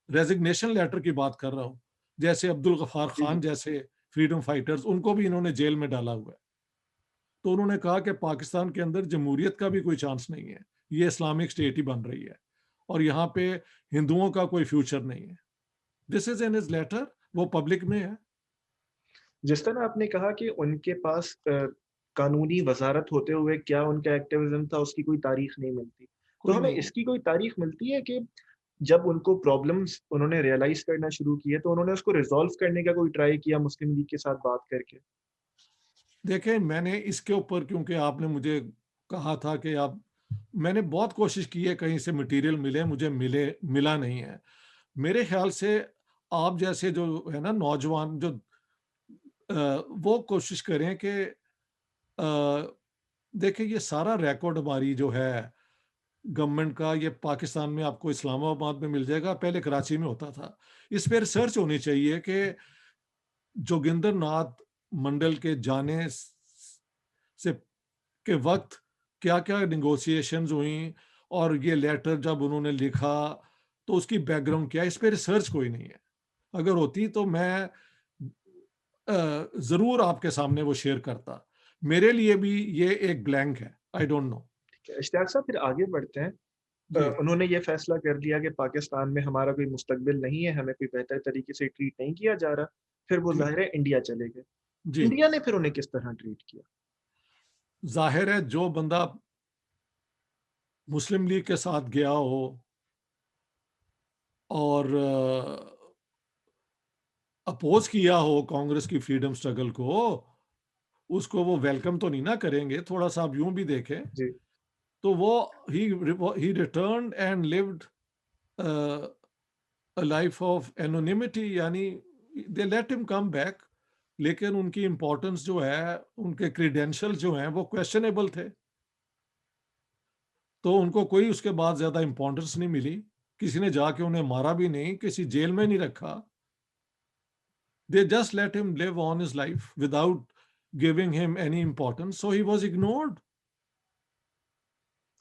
रेजिग्नेशन लेटर की बात कर रहा हूँ, जैसे अब्दुल गफ्फार जी, खान जी। जैसे फ्रीडम फाइटर्स, उनको भी इन्होंने जेल में डाला हुआ है। तो उन्होंने कहा कि पाकिस्तान के अंदर जमहूरियत का भी कोई चांस नहीं है, ये इस्लामिक स्टेट ही बन रही है, और यहाँ पे हिंदुओं का कोई फ्यूचर नहीं है। This is in his letter वो पब्लिक में है। जिस तरह आपने कहा कि उनके पास कानूनी वज़ारत होते हुए क्या उनका एक्टिविज़्म था, उसकी कोई तारीख नहीं मिलती। तो कोई हमें नहीं। इसकी कोई तारीख मिलती है कि जब उनको प्रॉब्लम्स उन्होंने रियलाइज़ करना शुरू किए, तो उन्होंने उसको रिज़ॉल्व करने का कोई ट्राई किया मुस्लिम लीग के साथ बात करके? देखें, मैंने इसके ऊपर, क्योंकि आपने मुझे कहा था कि आप, मैंने बहुत कोशिश की है कहीं से मटेरियल मिले, मुझे मिला नहीं है। मेरे ख्याल से आप जैसे जो है ना नौजवान, जो वो कोशिश करें कि देखिए ये सारा रिकॉर्ड हमारी जो है गवर्नमेंट का, ये पाकिस्तान में आपको इस्लामाबाद में मिल जाएगा, पहले कराची में होता था। इस पे रिसर्च होनी चाहिए कि जोगिंदर नाथ मंडल के जाने से के वक्त क्या-क्या नेगोशिएशंस हुई, और ये लेटर जब उन्होंने लिखा तो उसकी बैकग्राउंड क्या है, इस पे रिसर्च कोई नहीं है। अगर होती तो मैं ज़रूर आपके सामने वो शेयर करता। मेरे लिए भी ये एक ब्लैंक है, आई डोंट नो। ठीक है, इश्तियाक साहब फिर आगे बढ़ते हैं। जी, उन्होंने ये फैसला कर लिया कि पाकिस्तान में हमारा कोई मुस्तकबिल नहीं है, हमें कोई बेहतर तरीके से ट्रीट नहीं किया जा रहा। फिर वो ठीक, ज़ाहिर है इंडिया चले गए। जी। इंडिया ने फिर उन्हें किस तरह ट्रीट किया? ज़ाहिर है जो बंदा मुस्लिम लीग के साथ गया हो और अपोज़ किया हो कांग्रेस की फ्रीडम स्ट्रगल को, उसको वो वेलकम तो नहीं ना करेंगे। थोड़ा-सा आप यूँ भी देखें, जी। तो वो ही returned and lived a, a life of anonymity, यानी दे लेट हिम कम बैक, लेकिन उनकी इम्पोर्टेंस जो है, उनके क्रेडेंशियल्स जो हैं, वो क्वेश्चनेबल थे। तो उनको कोई उसके बाद ज़्यादा इम्पोर्टेंस नहीं मिली। किसी ने जाके उन्हें मारा भी नहीं, किसी जेल में नहीं रखा। They just let him live on his life without giving him any importance, so he was ignored.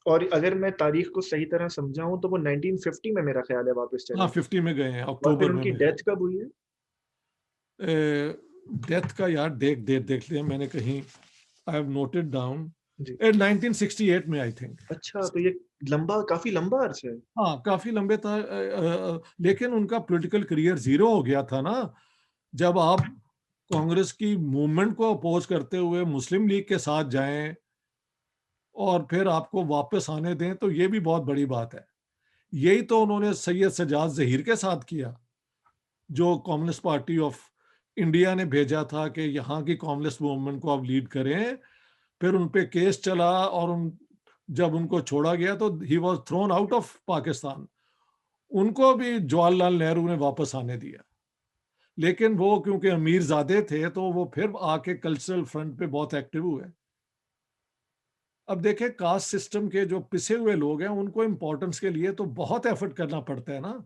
और अगर मैं तारीख को सही तरह समझा हूँ, तो वो 1950 में मेरा ख़्याल है वापस हाँ, चले गए। 50 में गए हैं, और फिर अक्टूबर में उनकी मेरे ख्याल। डेथ कब हुई है? डेथ का यार देख लिया मैंने कहीं, आई हैव नोटेड डाउन। जी। 1968 में आई थिंक। अच्छा, तो ये काफ़ी लंबा अरसा है। हाँ, काफ़ी लंबे था, लेकिन उनका पॉलिटिकल करियर ज़ीरो हो गया था ना, जब आप कांग्रेस की मूवमेंट को अपोज़ करते हुए मुस्लिम लीग के साथ जाएँ और फिर आपको वापस आने दें, तो ये भी बहुत बड़ी बात है। यही तो उन्होंने सैयद सज्जाद ज़हीर के साथ किया, जो कम्युनिस्ट पार्टी ऑफ इंडिया ने भेजा था कि यहाँ की कम्युनिस्ट मूवमेंट को आप लीड करें। फिर उन पे केस चला और जब उनको छोड़ा गया तो he was thrown out of Pakistan. उनको भी जवाहरलाल नेहरू ने वापस आने दिया। लेकिन वो क्योंकि अमीरज़ादे थे, तो वो फिर आके कल्चरल फ्रंट पे बहुत एक्टिव हुए। अब देखें, कास्ट सिस्टम के जो पिसे हुए लोग हैं, उनको इम्पोर्टेंस के लिए तो बहुत एफर्ट करना पड़ता है ना।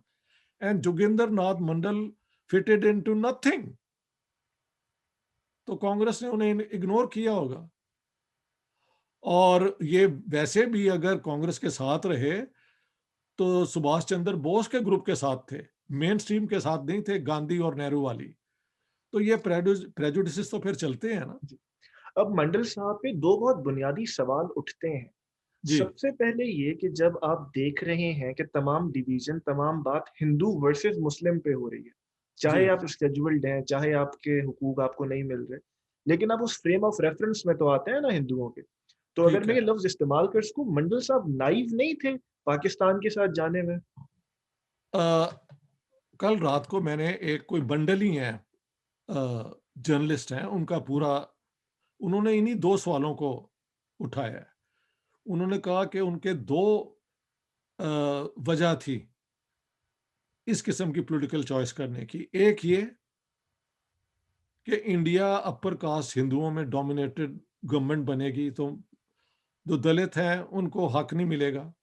And Jogindar Nath Mandal fitted into nothing, तो कांग्रेस ने उन्हें इग्नोर किया होगा। और ये वैसे भी अगर कांग्रेस के साथ रहे तो सुभाष चंद्र बोस के ग्रुप के साथ थे, मेन स्ट्रीम के साथ नहीं थे, गांधी और नेहरू वाली। तो ये प्रेजुडिसेस तो फिर चलते हैं ना। जी। अब मंडल साहब पे 2 बहुत बुनियादी सवाल उठते हैं। जी, सबसे पहले ये कि जब आप देख रहे हैं कि तमाम डिवीज़न, तमाम बात हिंदू वर्सेस मुस्लिम पे हो रही है, जी, चाहे आप शेड्यूल्ड हैं, चाहे आपके हुकूक आपको नहीं मिल रहे, लेकिन आप उस फ्रेम ऑफ रेफरेंस में तो आते हैं ना हिंदुओं के। तो अगर ठीक मैं है। ये लफ्ज़ इस्तेमाल कर सकूँ, मंडल साहब नाइव नहीं थे पाकिस्तान के साथ जाने में? अ, कल रात को मैंने एक कोई बंडल ही हैं, जर्नलिस्ट हैं, उनका पूरा, उन्होंने इन्हीं 2 सवालों को उठाया है। उन्होंने कहा कि उनके 2 वजह थी इस किस्म की पॉलिटिकल चॉइस करने की। एक ये कि इंडिया अपर कास्ट हिंदुओं में डोमिनेटेड गवर्नमेंट बनेगी, तो जो दलित हैं उनको हक नहीं मिलेगा।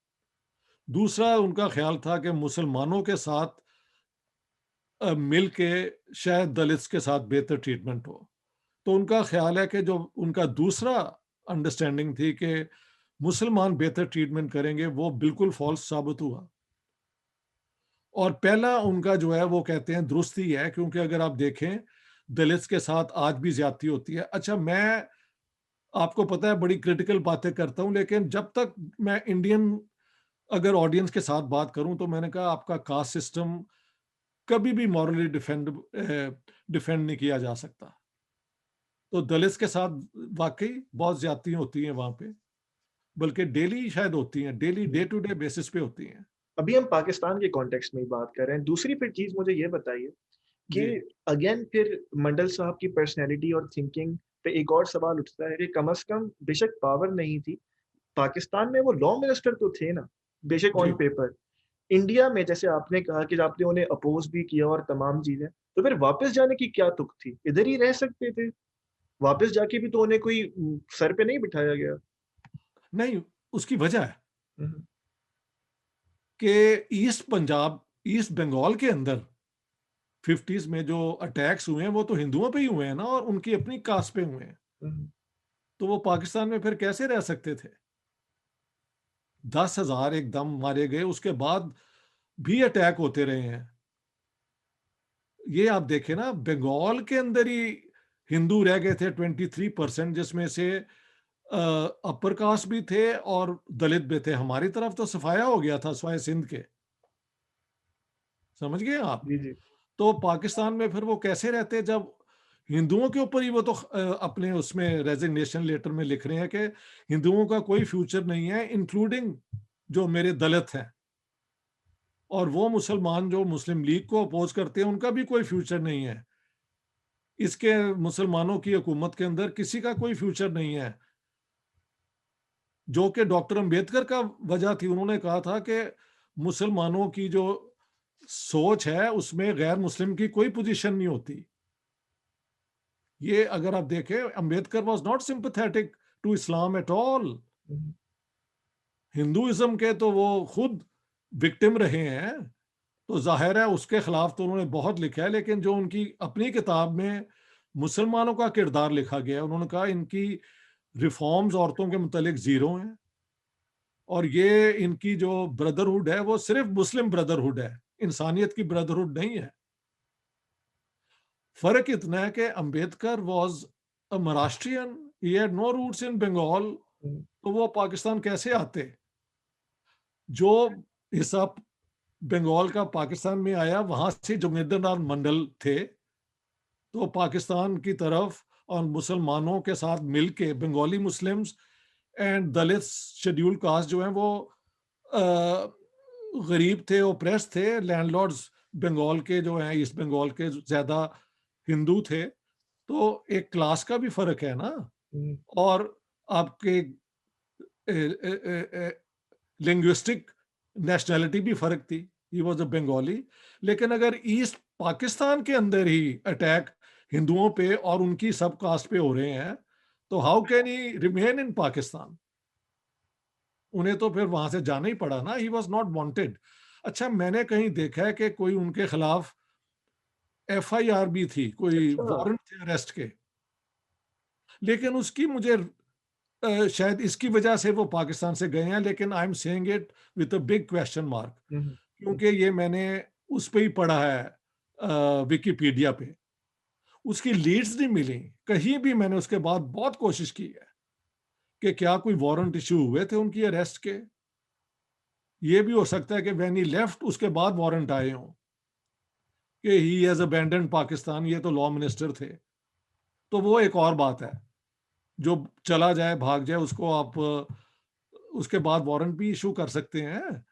दूसरा उनका ख्याल था कि मुसलमानों के साथ मिल के शायद दलित्स के साथ बेहतर ट्रीटमेंट हो। तो उनका ख्याल है कि जो उनका दूसरा अंडरस्टैंडिंग थी कि मुसलमान बेहतर ट्रीटमेंट करेंगे, वो बिल्कुल फॉल्स साबित हुआ। और पहला उनका जो है वो कहते हैं दुरुस्त ही है, क्योंकि अगर आप देखें दलित्स के साथ आज भी ज्यादती होती है। अच्छा, मैं, आपको पता है, बड़ी क्रिटिकल बातें करता हूं, लेकिन जब तक मैं इंडियन अगर ऑडियंस के साथ बात करूं, तो मैंने कहा आपका कास्ट सिस्टम कभी भी मॉरली डिफेंड नहीं किया जा सकता। तो दलित्स के साथ वाकई बहुत ज्यादतियां होती हैं वहां पे, बल्कि डेली शायद होती हैं, daily day to day basis पे होती हैं। अभी हम पाकिस्तान के कॉन्टेक्स्ट में ही बात कर रहे हैं। दूसरी फिर चीज मुझे ये बताइए कि जी अगेन फिर मंडल साहब की पर्सनैलिटी और थिंकिंग पे एक और सवाल उठता है कि कम अज कम बेशक पावर नहीं थी पाकिस्तान में, वो लॉ मिनिस्टर तो थे ना, बेशक ऑन जी। पेपर। इंडिया में जैसे आपने कहा कि आपने उन्हें अपोज भी किया और तमाम चीजें, तो फिर वापस जाने की क्या तुक थी? इधर ही रह सकते थे, वापस जाके भी तो उन्हें कोई सर पे नहीं बिठाया गया। नहीं, उसकी वजह है हम्म, कि ईस्ट पंजाब, ईस्ट बंगाल के अंदर 50s में जो अटैक्स हुए हैं वो तो हिंदुओं पे ही हुए हैं ना, और उनकी अपनी कास्ट पे हुए हैं। हम्म, तो वो पाकिस्तान में फिर कैसे रह सकते थे? 10,000 एकदम मारे गए, उसके बाद भी अटैक होते रहे हैं। ये आप देखें ना, बंगाल के अंदर ही हिंदू रह गए थे 23%, जिसमें से अपर कास्ट भी थे और दलित भी थे। हमारी तरफ तो सफाया हो गया था सवाए सिंध के, समझ गए आप? जी जी। तो पाकिस्तान में फिर वो कैसे रहते जब हिंदुओं के ऊपर ही वो तो अपने उसमें रेजिग्नेशन लेटर में लिख रहे हैं कि हिंदुओं का कोई फ्यूचर नहीं है, इंक्लूडिंग जो मेरे दलित हैं, और वो मुसलमान जो मुस्लिम लीग को अपोज करते हैं उनका भी कोई फ्यूचर नहीं है। इसके मुसलमानों की हुकूमत के अंदर किसी का कोई फ्यूचर नहीं है, जो कि डॉक्टर अंबेडकर का वजह थी। उन्होंने कहा था कि मुसलमानों की जो सोच है उसमें गैर मुस्लिम की कोई पोजीशन नहीं होती। ये अगर आप देखें, Ambedkar was not sympathetic to Islam at all. Hmm, Hinduism के तो वो खुद विक्टिम रहे हैं, तो जाहिर है उसके खिलाफ तो उन्होंने बहुत लिखा है। लेकिन जो उनकी अपनी किताब में मुसलमानों का किरदार लिखा गया है, उन्होंने कहा इनकी रिफॉर्म्स औरतों के मुतालिक जीरो हैं, और ये इनकी जो ब्रदरहुड है वो सिर्फ मुस्लिम ब्रदरहुड है, इंसानियत की ब्रदरहुड नहीं है। फर्क इतना है कि Ambedkar was a Maharashtrian, he had no roots in Bengal. Hmm, तो वो पाकिस्तान कैसे आते? जो हिस्सा बंगाल का पाकिस्तान में आया वहां से जोगिंदर नाथ मंडल थे, तो पाकिस्तान की तरफ और मुसलमानों के साथ मिलके Bengali Muslims and Dalit schedule caste जो हैं वो अ, गरीब थे, ओप्रेस थे। लैंडलॉर्ड्स बंगाल के जो हैं, ईस्ट बंगाल के ज्यादा हिंदू थे। तो एक क्लास का भी फर्क है ना, हम्म, और आपके लिंग्विस्टिक नेशनैलिटी भी फर्क थी। ही वॉज अ बंगाली। लेकिन अगर ईस्ट पाकिस्तान के अंदर ही अटैक हिंदुओं पे और उनकी सब कास्ट पे हो रहे हैं, तो how can he remain in Pakistan? उन्हें तो फिर वहां से जाना ही पड़ा ना, ही वॉज नॉट वांटेड। अच्छा, मैंने कहीं देखा है कि कोई उनके खिलाफ एफआईआर भी थी, कोई अच्छा। वारंट थे अरेस्ट के, लेकिन उसकी मुझे शायद इसकी वजह से वो पाकिस्तान से गए हैं, लेकिन I am saying it with a big question mark, hmm, क्योंकि ये मैंने उस पे ही पढ़ा है विकिपीडिया पे। उसकी लीड्स नहीं मिली कहीं भी। मैंने उसके बाद बहुत कोशिश की है कि क्या कोई वारंट इशू हुए थे उनकी अरेस्ट के। ये भी हो सकता है कि व्हेन ही लेफ्ट उसके बाद वारंट आए हों कि ही हैज अबैंडन्ड पाकिस्तान। ये तो लॉ मिनिस्टर थे, तो वो एक और बात है। जो चला जाए, भाग जाए, उसको आप उसके बाद वारंट भी इशू कर सकते हैं।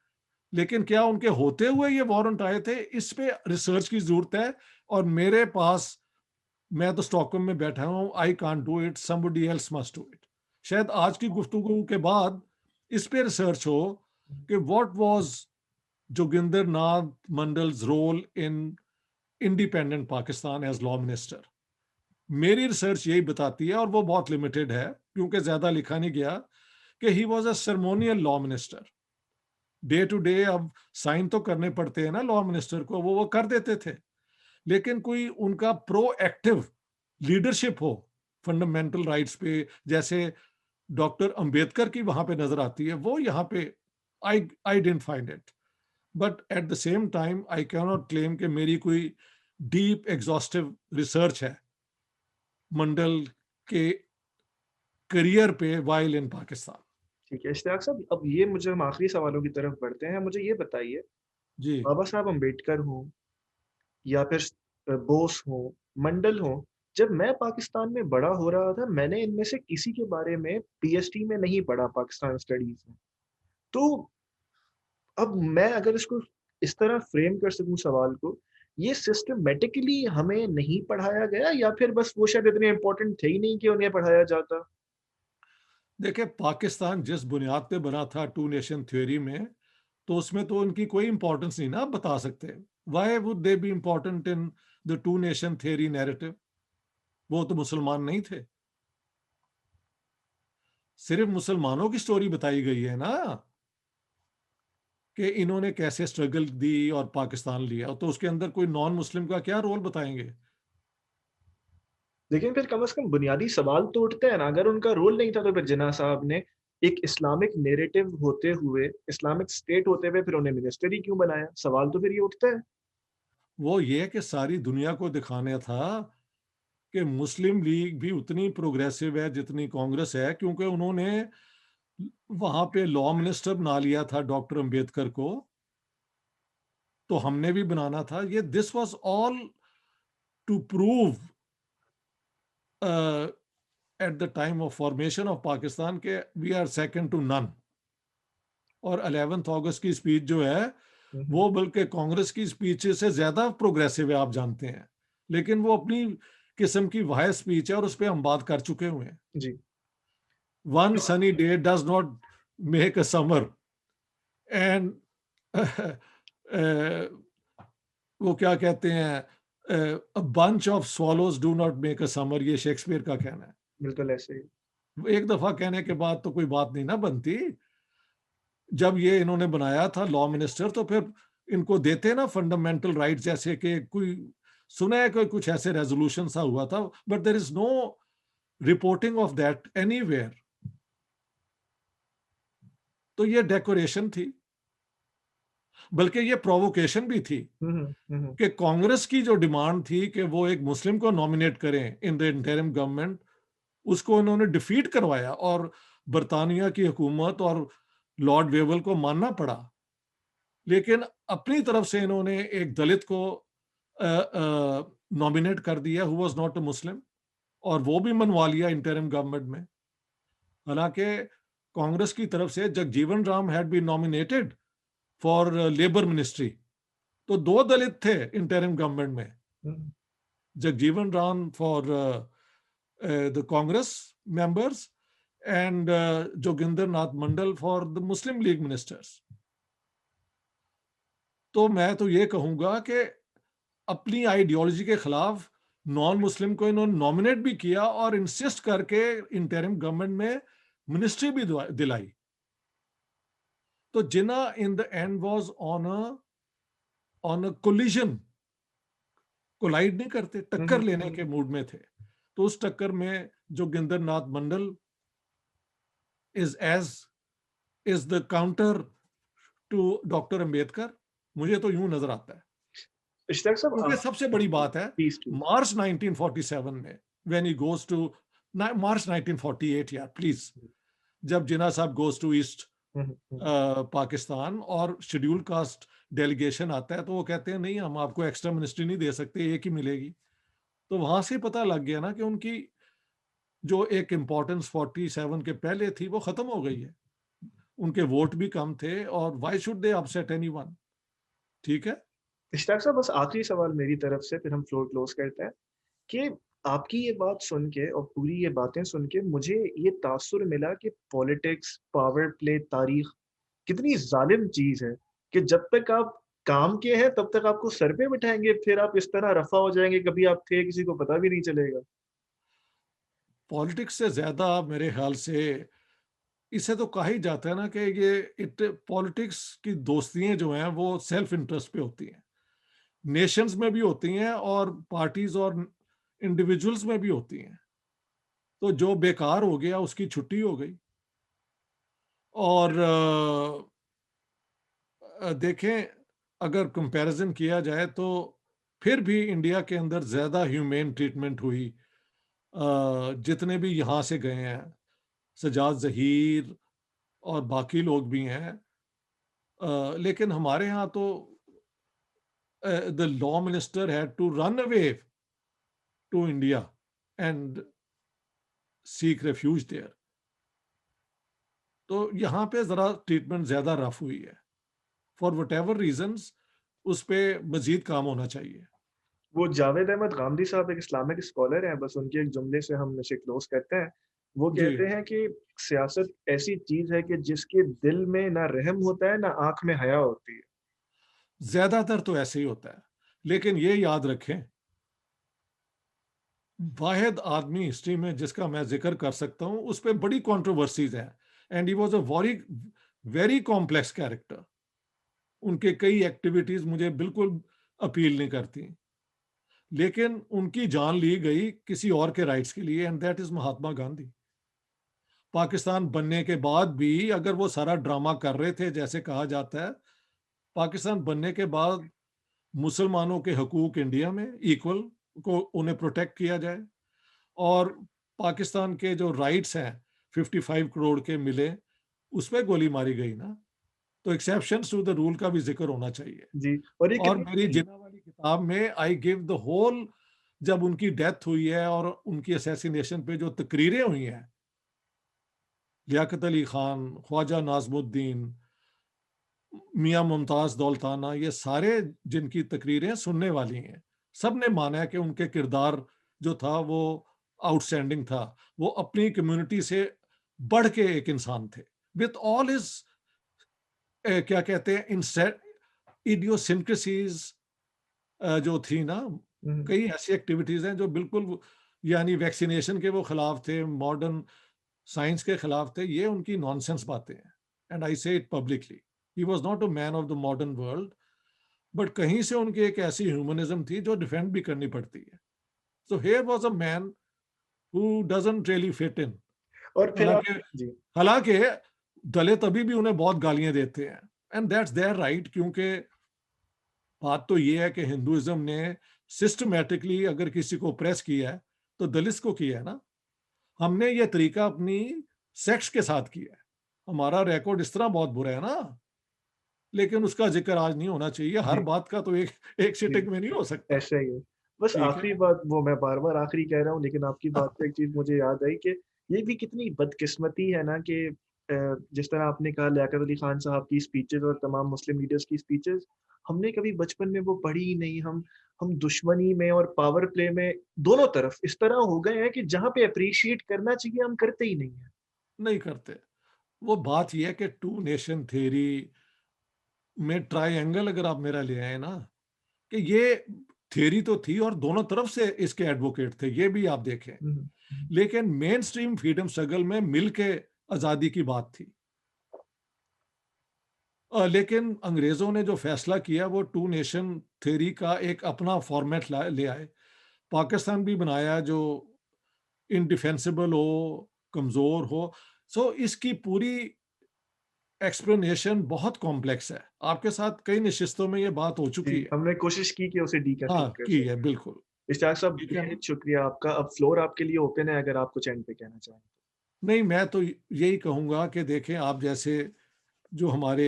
लेकिन क्या उनके होते हुए ये वारंट आए थे, इस पे रिसर्च की जरूरत है। और मेरे पास, मैं तो स्टॉकहोम में बैठा हूं, I can't do it, somebody else must do it. शायद आज की गुफ्तगू के बाद इस पे रिसर्च हो कि what was Jogendra Nath Mandal's role in independent Pakistan as law minister. मेरी रिसर्च यही बताती है, और वो बहुत लिमिटेड है क्योंकि ज्यादा लिखा नहीं गया, कि he was a ceremonial law minister. Day to day अब साइन तो करने पड़ते हैं ना लॉ मिनिस्टर को, वो कर देते थे। लेकिन कोई उनका प्रोएक्टिव लीडरशिप हो फंडामेंटल राइट्स पे, जैसे डॉक्टर अंबेडकर की वहां पे नजर आती है, वो यहाँ पे I didn't find it. But at the same time I can not claim कि मेरी कोई डीप एग्जॉस्टिव रिसर्च है मंडल के करियर पे वाइल इन पाकिस्तान। ठीक है इश्तियाक साहब, अब ये मुझे, हम आखिरी सवालों की तरफ बढ़ते हैं। मुझे ये बताइए, जी बाबा साहब अम्बेडकर हों, या फिर बोस हो, मंडल हो, जब मैं पाकिस्तान में बड़ा हो रहा था, मैंने इनमें से किसी के बारे में पीएचडी में नहीं पढ़ा पाकिस्तान स्टडीज़ में। तो अब मैं अगर इसको इस तरह फ्रेम कर सकूँ सवाल को, ये सिस्टमैटिकली हमें नहीं पढ़ाया गया या फिर बस वो शायद इतने इम्पोर्टेंट थे ही नहीं कि उन्हें पढ़ाया जाता? देखिए, पाकिस्तान जिस बुनियाद पे बना था टू नेशन थ्योरी में, तो उसमें तो उनकी कोई इंपॉर्टेंस नहीं ना आप बता सकते। Why would they be important in the two nation theory narrative? वो तो मुसलमान नहीं थे। सिर्फ मुसलमानों की स्टोरी बताई गई है ना, कि इन्होंने कैसे स्ट्रगल दी और पाकिस्तान लिया, तो उसके अंदर कोई नॉन मुस्लिम का क्या रोल बताएंगे? लेकिन फिर कम से कम बुनियादी सवाल तो उठते हैं ना, अगर उनका रोल नहीं था तो फिर जिन्ना साहब ने एक इस्लामिक नैरेटिव होते हुए, इस्लामिक स्टेट होते हुए फिर उन्हें मिनिस्टर ही क्यों बनाया? सवाल तो फिर ये उठता है। वो ये कि सारी दुनिया को दिखाना था कि मुस्लिम लीग भी उतनी प्रोग्रेसिव है जितनी कांग्रेस है, क्योंकि उन्होंने वहां पे लॉ मिनिस्टर बना लिया था डॉक्टर अंबेडकर को, तो हमने भी बनाना था। ये this was all to prove at the time of formation of Pakistan के we are second to none. और 11 अगस्त की स्पीच जो है, हुँ, हुँ। वो बल्कि कांग्रेस की स्पीच से ज्यादा प्रोग्रेसिव है, आप जानते हैं। लेकिन वो अपनी किस्म की वाहिद स्पीच है और उस पर हम बात कर चुके हुए हैं। जी। One sunny day does not make a summer, and वो क्या कहते हैं, a bunch of swallows do not make a summer, ये शेक्सपियर का कहना है। बिल्कुल ऐसे ही। एक दफा कहने के बाद तो कोई बात नहीं ना बनती। जब ये इन्होंने बनाया था लॉ मिनिस्टर, तो फिर इनको देते ना फंडामेंटल राइट, जैसे कि कोई सुना है कोई कुछ ऐसे रेजोल्यूशन सा हुआ था, but there is no reporting of that anywhere. तो ये डेकोरेशन थी, बल्कि ये प्रोवोकेशन भी थी, हुँ, हुँ। हुँ, हुँ। कि कांग्रेस की जो डिमांड थी कि वो एक मुस्लिम को नॉमिनेट करें इन द इंटरिम गवर्नमेंट, उसको इन्होंने डिफीट करवाया और बरतानिया की हुकूमत और लॉर्ड वेवल को मानना पड़ा। लेकिन अपनी तरफ से इन्होंने एक दलित को नॉमिनेट कर दिया, हु वाज नॉट अ मुस्लिम, और वो भी मनवा लिया इंटरिम गवर्नमेंट में। हालांकि कांग्रेस की तरफ से Jagjivan Ram had been nominated for labour ministry, तो दो दलित थे इंटरिम गवर्नमेंट में, हुँ, हुँ। Jagjivan Ram for the Congress members and Jogindar Nath Mandal for the Muslim League ministers. तो मैं तो ये कहूंगा कि अपनी आइडियोलॉजी के खिलाफ नॉन मुस्लिम को इन्होंने नॉमिनेट भी किया और इंसिस्ट करके इंटरिम गवर्नमेंट में मिनिस्ट्री भी दिलाई। तो Jinnah in the end was on a collision, collide नहीं करते, हुँ, टक्कर हुँ। लेने के मूड में थे। तो उस टक्कर में Jogindar Nath Mandal is as is the counter to doctor Ambedkar. मुझे तो यूं नजर आता है। इश्तियाक साहब क्योंकि सबसे बड़ी बात है, प्लीज़, प्लीज़। मार्च 1947 में व्हेन ही गोज टू, मार्च 1948 यार प्लीज, जब जिन्ना साहब गोज टू ईस्ट हुँ, हुँ, हुँ। पाकिस्तान और शेड्यूल कास्ट डेलीगेशन आता है, तो वो कहते हैं नहीं, हम आपको एक्स्ट्रा मिनिस्ट्री नहीं दे सकते, एक ही मिलेगी। तो वहां से पता लग गया ना कि उनकी जो एक इम्पोर्टेंस 47 के पहले थी वो खत्म हो गई है। उनके वोट भी कम थे, और why should they upset anyone? ठीक है। इश्तियाक साहब बस आखिरी सवाल मेरी तरफ से फिर हम फ्लोर क्लोज़ करते हैं कि आपकी ये बात सुन के और पूरी ये बातें सुन के मुझे ये तासुर मिला कि पॉलिटिक्स, पावर प्ले, तारीख़ कितनी ज़ालिम चीज़ है कि जब तक आप काम के हैं तब तक आपको सर पे बिठाएँगे, फिर आप इस तरह रफ़ा हो जाएँगे, कभी आप थे किसी को पता भी नहीं चलेगा। पॉलिटिक्स से ज्यादा मेरे ख्याल से इसे तो कहा ही जाता है ना कि ये इट पॉलिटिक्स की दोस्तियां जो हैं वो सेल्फ इंटरेस्ट पे होती हैं। नेशंस में भी होती हैं और पार्टीज और इंडिविजुअल्स में भी होती हैं। तो जो बेकार हो गया उसकी छुट्टी हो गई। और देखें, अगर कंपैरिजन किया जाए तो फिर भी इंडिया के अंदर ज्यादा ह्यूमेन ट्रीटमेंट हुई। जितने भी यहाँ से गए हैं, सजाद जहीर और बाकी लोग भी हैं, लेकिन हमारे यहाँ तो the law minister had to run away to India and seek refuge there. तो यहाँ पे जरा ट्रीटमेंट ज्यादा रफ हुई है फॉर वट एवर रीजन्स, उस पे मजीद काम होना चाहिए। वो जावेद अहमद गामदी साहब एक इस्लामिक स्कॉलर हैं, बस उनके एक जुमले से हम इसे क्लोज करते हैं। वो जी, कहते हैं कि सियासत ऐसी चीज़ है कि जिसके दिल में ना रहम होता है, ना आँख में हया होती है। ज्यादातर तो ऐसे ही होता है, लेकिन ये याद रखें, वाहिद आदमी हिस्ट्री में जिसका मैं जिक्र कर सकता हूं, उस पर बड़ी कंट्रोवर्सीज हैं, and he was a very very complex character. उनके कई एक्टिविटीज मुझे बिल्कुल अपील नहीं करती, लेकिन उनकी जान ली गई किसी और के राइट्स के लिए, and that is Mahatma Gandhi. Pakistan बनने के बाद भी अगर वो सारा ड्रामा कर रहे थे जैसे कहा जाता है, पाकिस्तान बनने के बाद मुसलमानों के हकूक इंडिया में इक्वल को उन्हें प्रोटेक्ट किया जाए, और पाकिस्तान के जो राइट्स हैं 55 करोड़ के मिले, उस पे गोली मारी गई ना। तो एक्सेप्शंस टू द रूल का भी जिक्र होना चाहिए। जी, और ये और कितनी मेरी जिन्ना वाली किताब में आई गिव द होल, जब उनकी डेथ हुई है और उनकी असैसिनेशन पे जो तकरीरें हुई हैं, लियाकत अली खान, ख्वाजा नाजमुद्दीन, मियां मुमताज दौलताना, ये सारे जिनकी तकरीरें सुनने वाली हैं, सब ने माना है कि उनके किरदार जो था वो आउटस्टैंडिंग था। वो अपनी कम्युनिटी से बढ़ के एक इंसान थे, विथ ऑल हिज क्या कहते हैं इंस्टेड इडियोसिंक्रेसीज जो थी ना। हुँ, कई ऐसी एक्टिविटीज हैं जो बिल्कुल, यानी वैक्सीनेशन के वो खिलाफ थे, मॉडर्न साइंस के खिलाफ थे, ये उनकी नॉनसेंस बातें हैं, एंड आई से it publicly. He was not a man of the modern world, but कहीं से उनकी एक ऐसी ह्यूमनिज्म थी जो डिफेंड भी करनी पड़ती है। So here was a man who doesn't really fit in. और फिर आप हालांकि जी, हालांकि दलित अभी भी उन्हें बहुत गालियां देते हैं, एंड दैट्स देयर राइट, क्योंकि बात तो ये है कि हिंदुइज्म ने सिस्टमैटिकली अगर किसी को प्रेस किया है तो दलित को किया है ना। हमने ये तरीका अपनी सेक्स के साथ किया है। हमारा रिकॉर्ड इस तरह बहुत बुरा है ना, लेकिन उसका जिक्र आज नहीं होना चाहिए। हर जी, बात का तो एक एक जी, सिटिंग में नहीं हो सकता। ऐसा ही है। बस ठीक है। आखिरी बात, वो मैं बार-बार आखिरी कह रहा हूँ, लेकिन आपकी बात से एक चीज़ मुझे याद आई कि ये भी कितनी बदकिस्मती है ना कि जिस तरह आपने कहा लियाकत अली खान साहब की स्पीचेज़ और तमाम मुस्लिम लीडर्स की स्पीचेज़, हमने कभी बचपन में वो पढ़ी ही नहीं। हम दुश्मनी में और पावर प्ले में दोनों तरफ इस तरह हो गए हैं कि जहाँ पे एप्रिशिएट करना चाहिए, हम करते ही नहीं हैं। नहीं करते। वो बात ये है कि टू नेशन थ्योरी में ट्रायंगल अगर आप मेरा ले आए ना, कि ये थ्योरी तो थी और दोनों तरफ से इसके एडवोकेट थे, ये भी आप देखें। हुँ, हुँ। लेकिन मेन स्ट्रीम फ्रीडम स्ट्रगल में मिल के आजादी की बात थी। लेकिन अंग्रेजों ने जो फैसला किया वो टू नेशन थ्योरी का एक अपना फॉर्मेट ले आए। पाकिस्तान भी बनाया जो इंडिफेंसिबल हो, कमजोर हो। सो इसकी पूरी एक्सप्लेनेशन बहुत कॉम्प्लेक्स है। आपके साथ कई नशिस्तों में ये बात हो जी, चुकी है। हमने कोशिश की कि उसे हाँ, डीकैप्सूल कर की है सकें। बिल्कुल। इश्तियाक साहब, ठीक है ना? बेहद शुक्रिया आपका। अब फ्लोर आपके लिए ओपन है, अगर आप कुछ एंड पे कहना चाहें। नहीं, मैं तो यही कहूँगा कि देखें, आप जैसे जो हमारे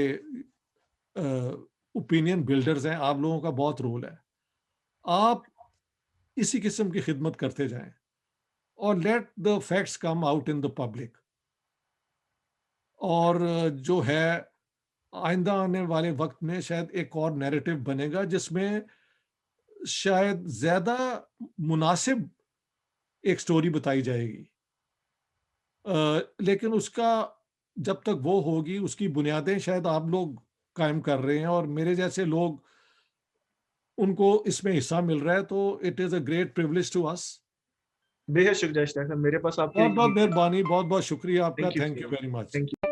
ओपिनियन बिल्डर्स हैं, आप लोगों का बहुत रोल है। आप इसी किस्म की खिदमत करते जाएँ और let the facts come out in the public. और जो है, आइंदा आने वाले वक़्त में शायद एक और नैरेटिव बनेगा जिसमें शायद ज़्यादा मुनासिब एक स्टोरी बताई जाएगी। लेकिन उसका जब तक वो होगी, उसकी बुनियादें शायद आप लोग कायम कर रहे हैं और मेरे जैसे लोग, उनको इसमें हिस्सा मिल रहा है, तो it is a great privilege to us. बेहद शुक्रिया इश्तियाक साहब, मेरे पास आपके बहुत-बहुत लिए मेहरबानी, बहुत-बहुत शुक्रिया आपका। Thank you thank so you much. Very much. Thank you.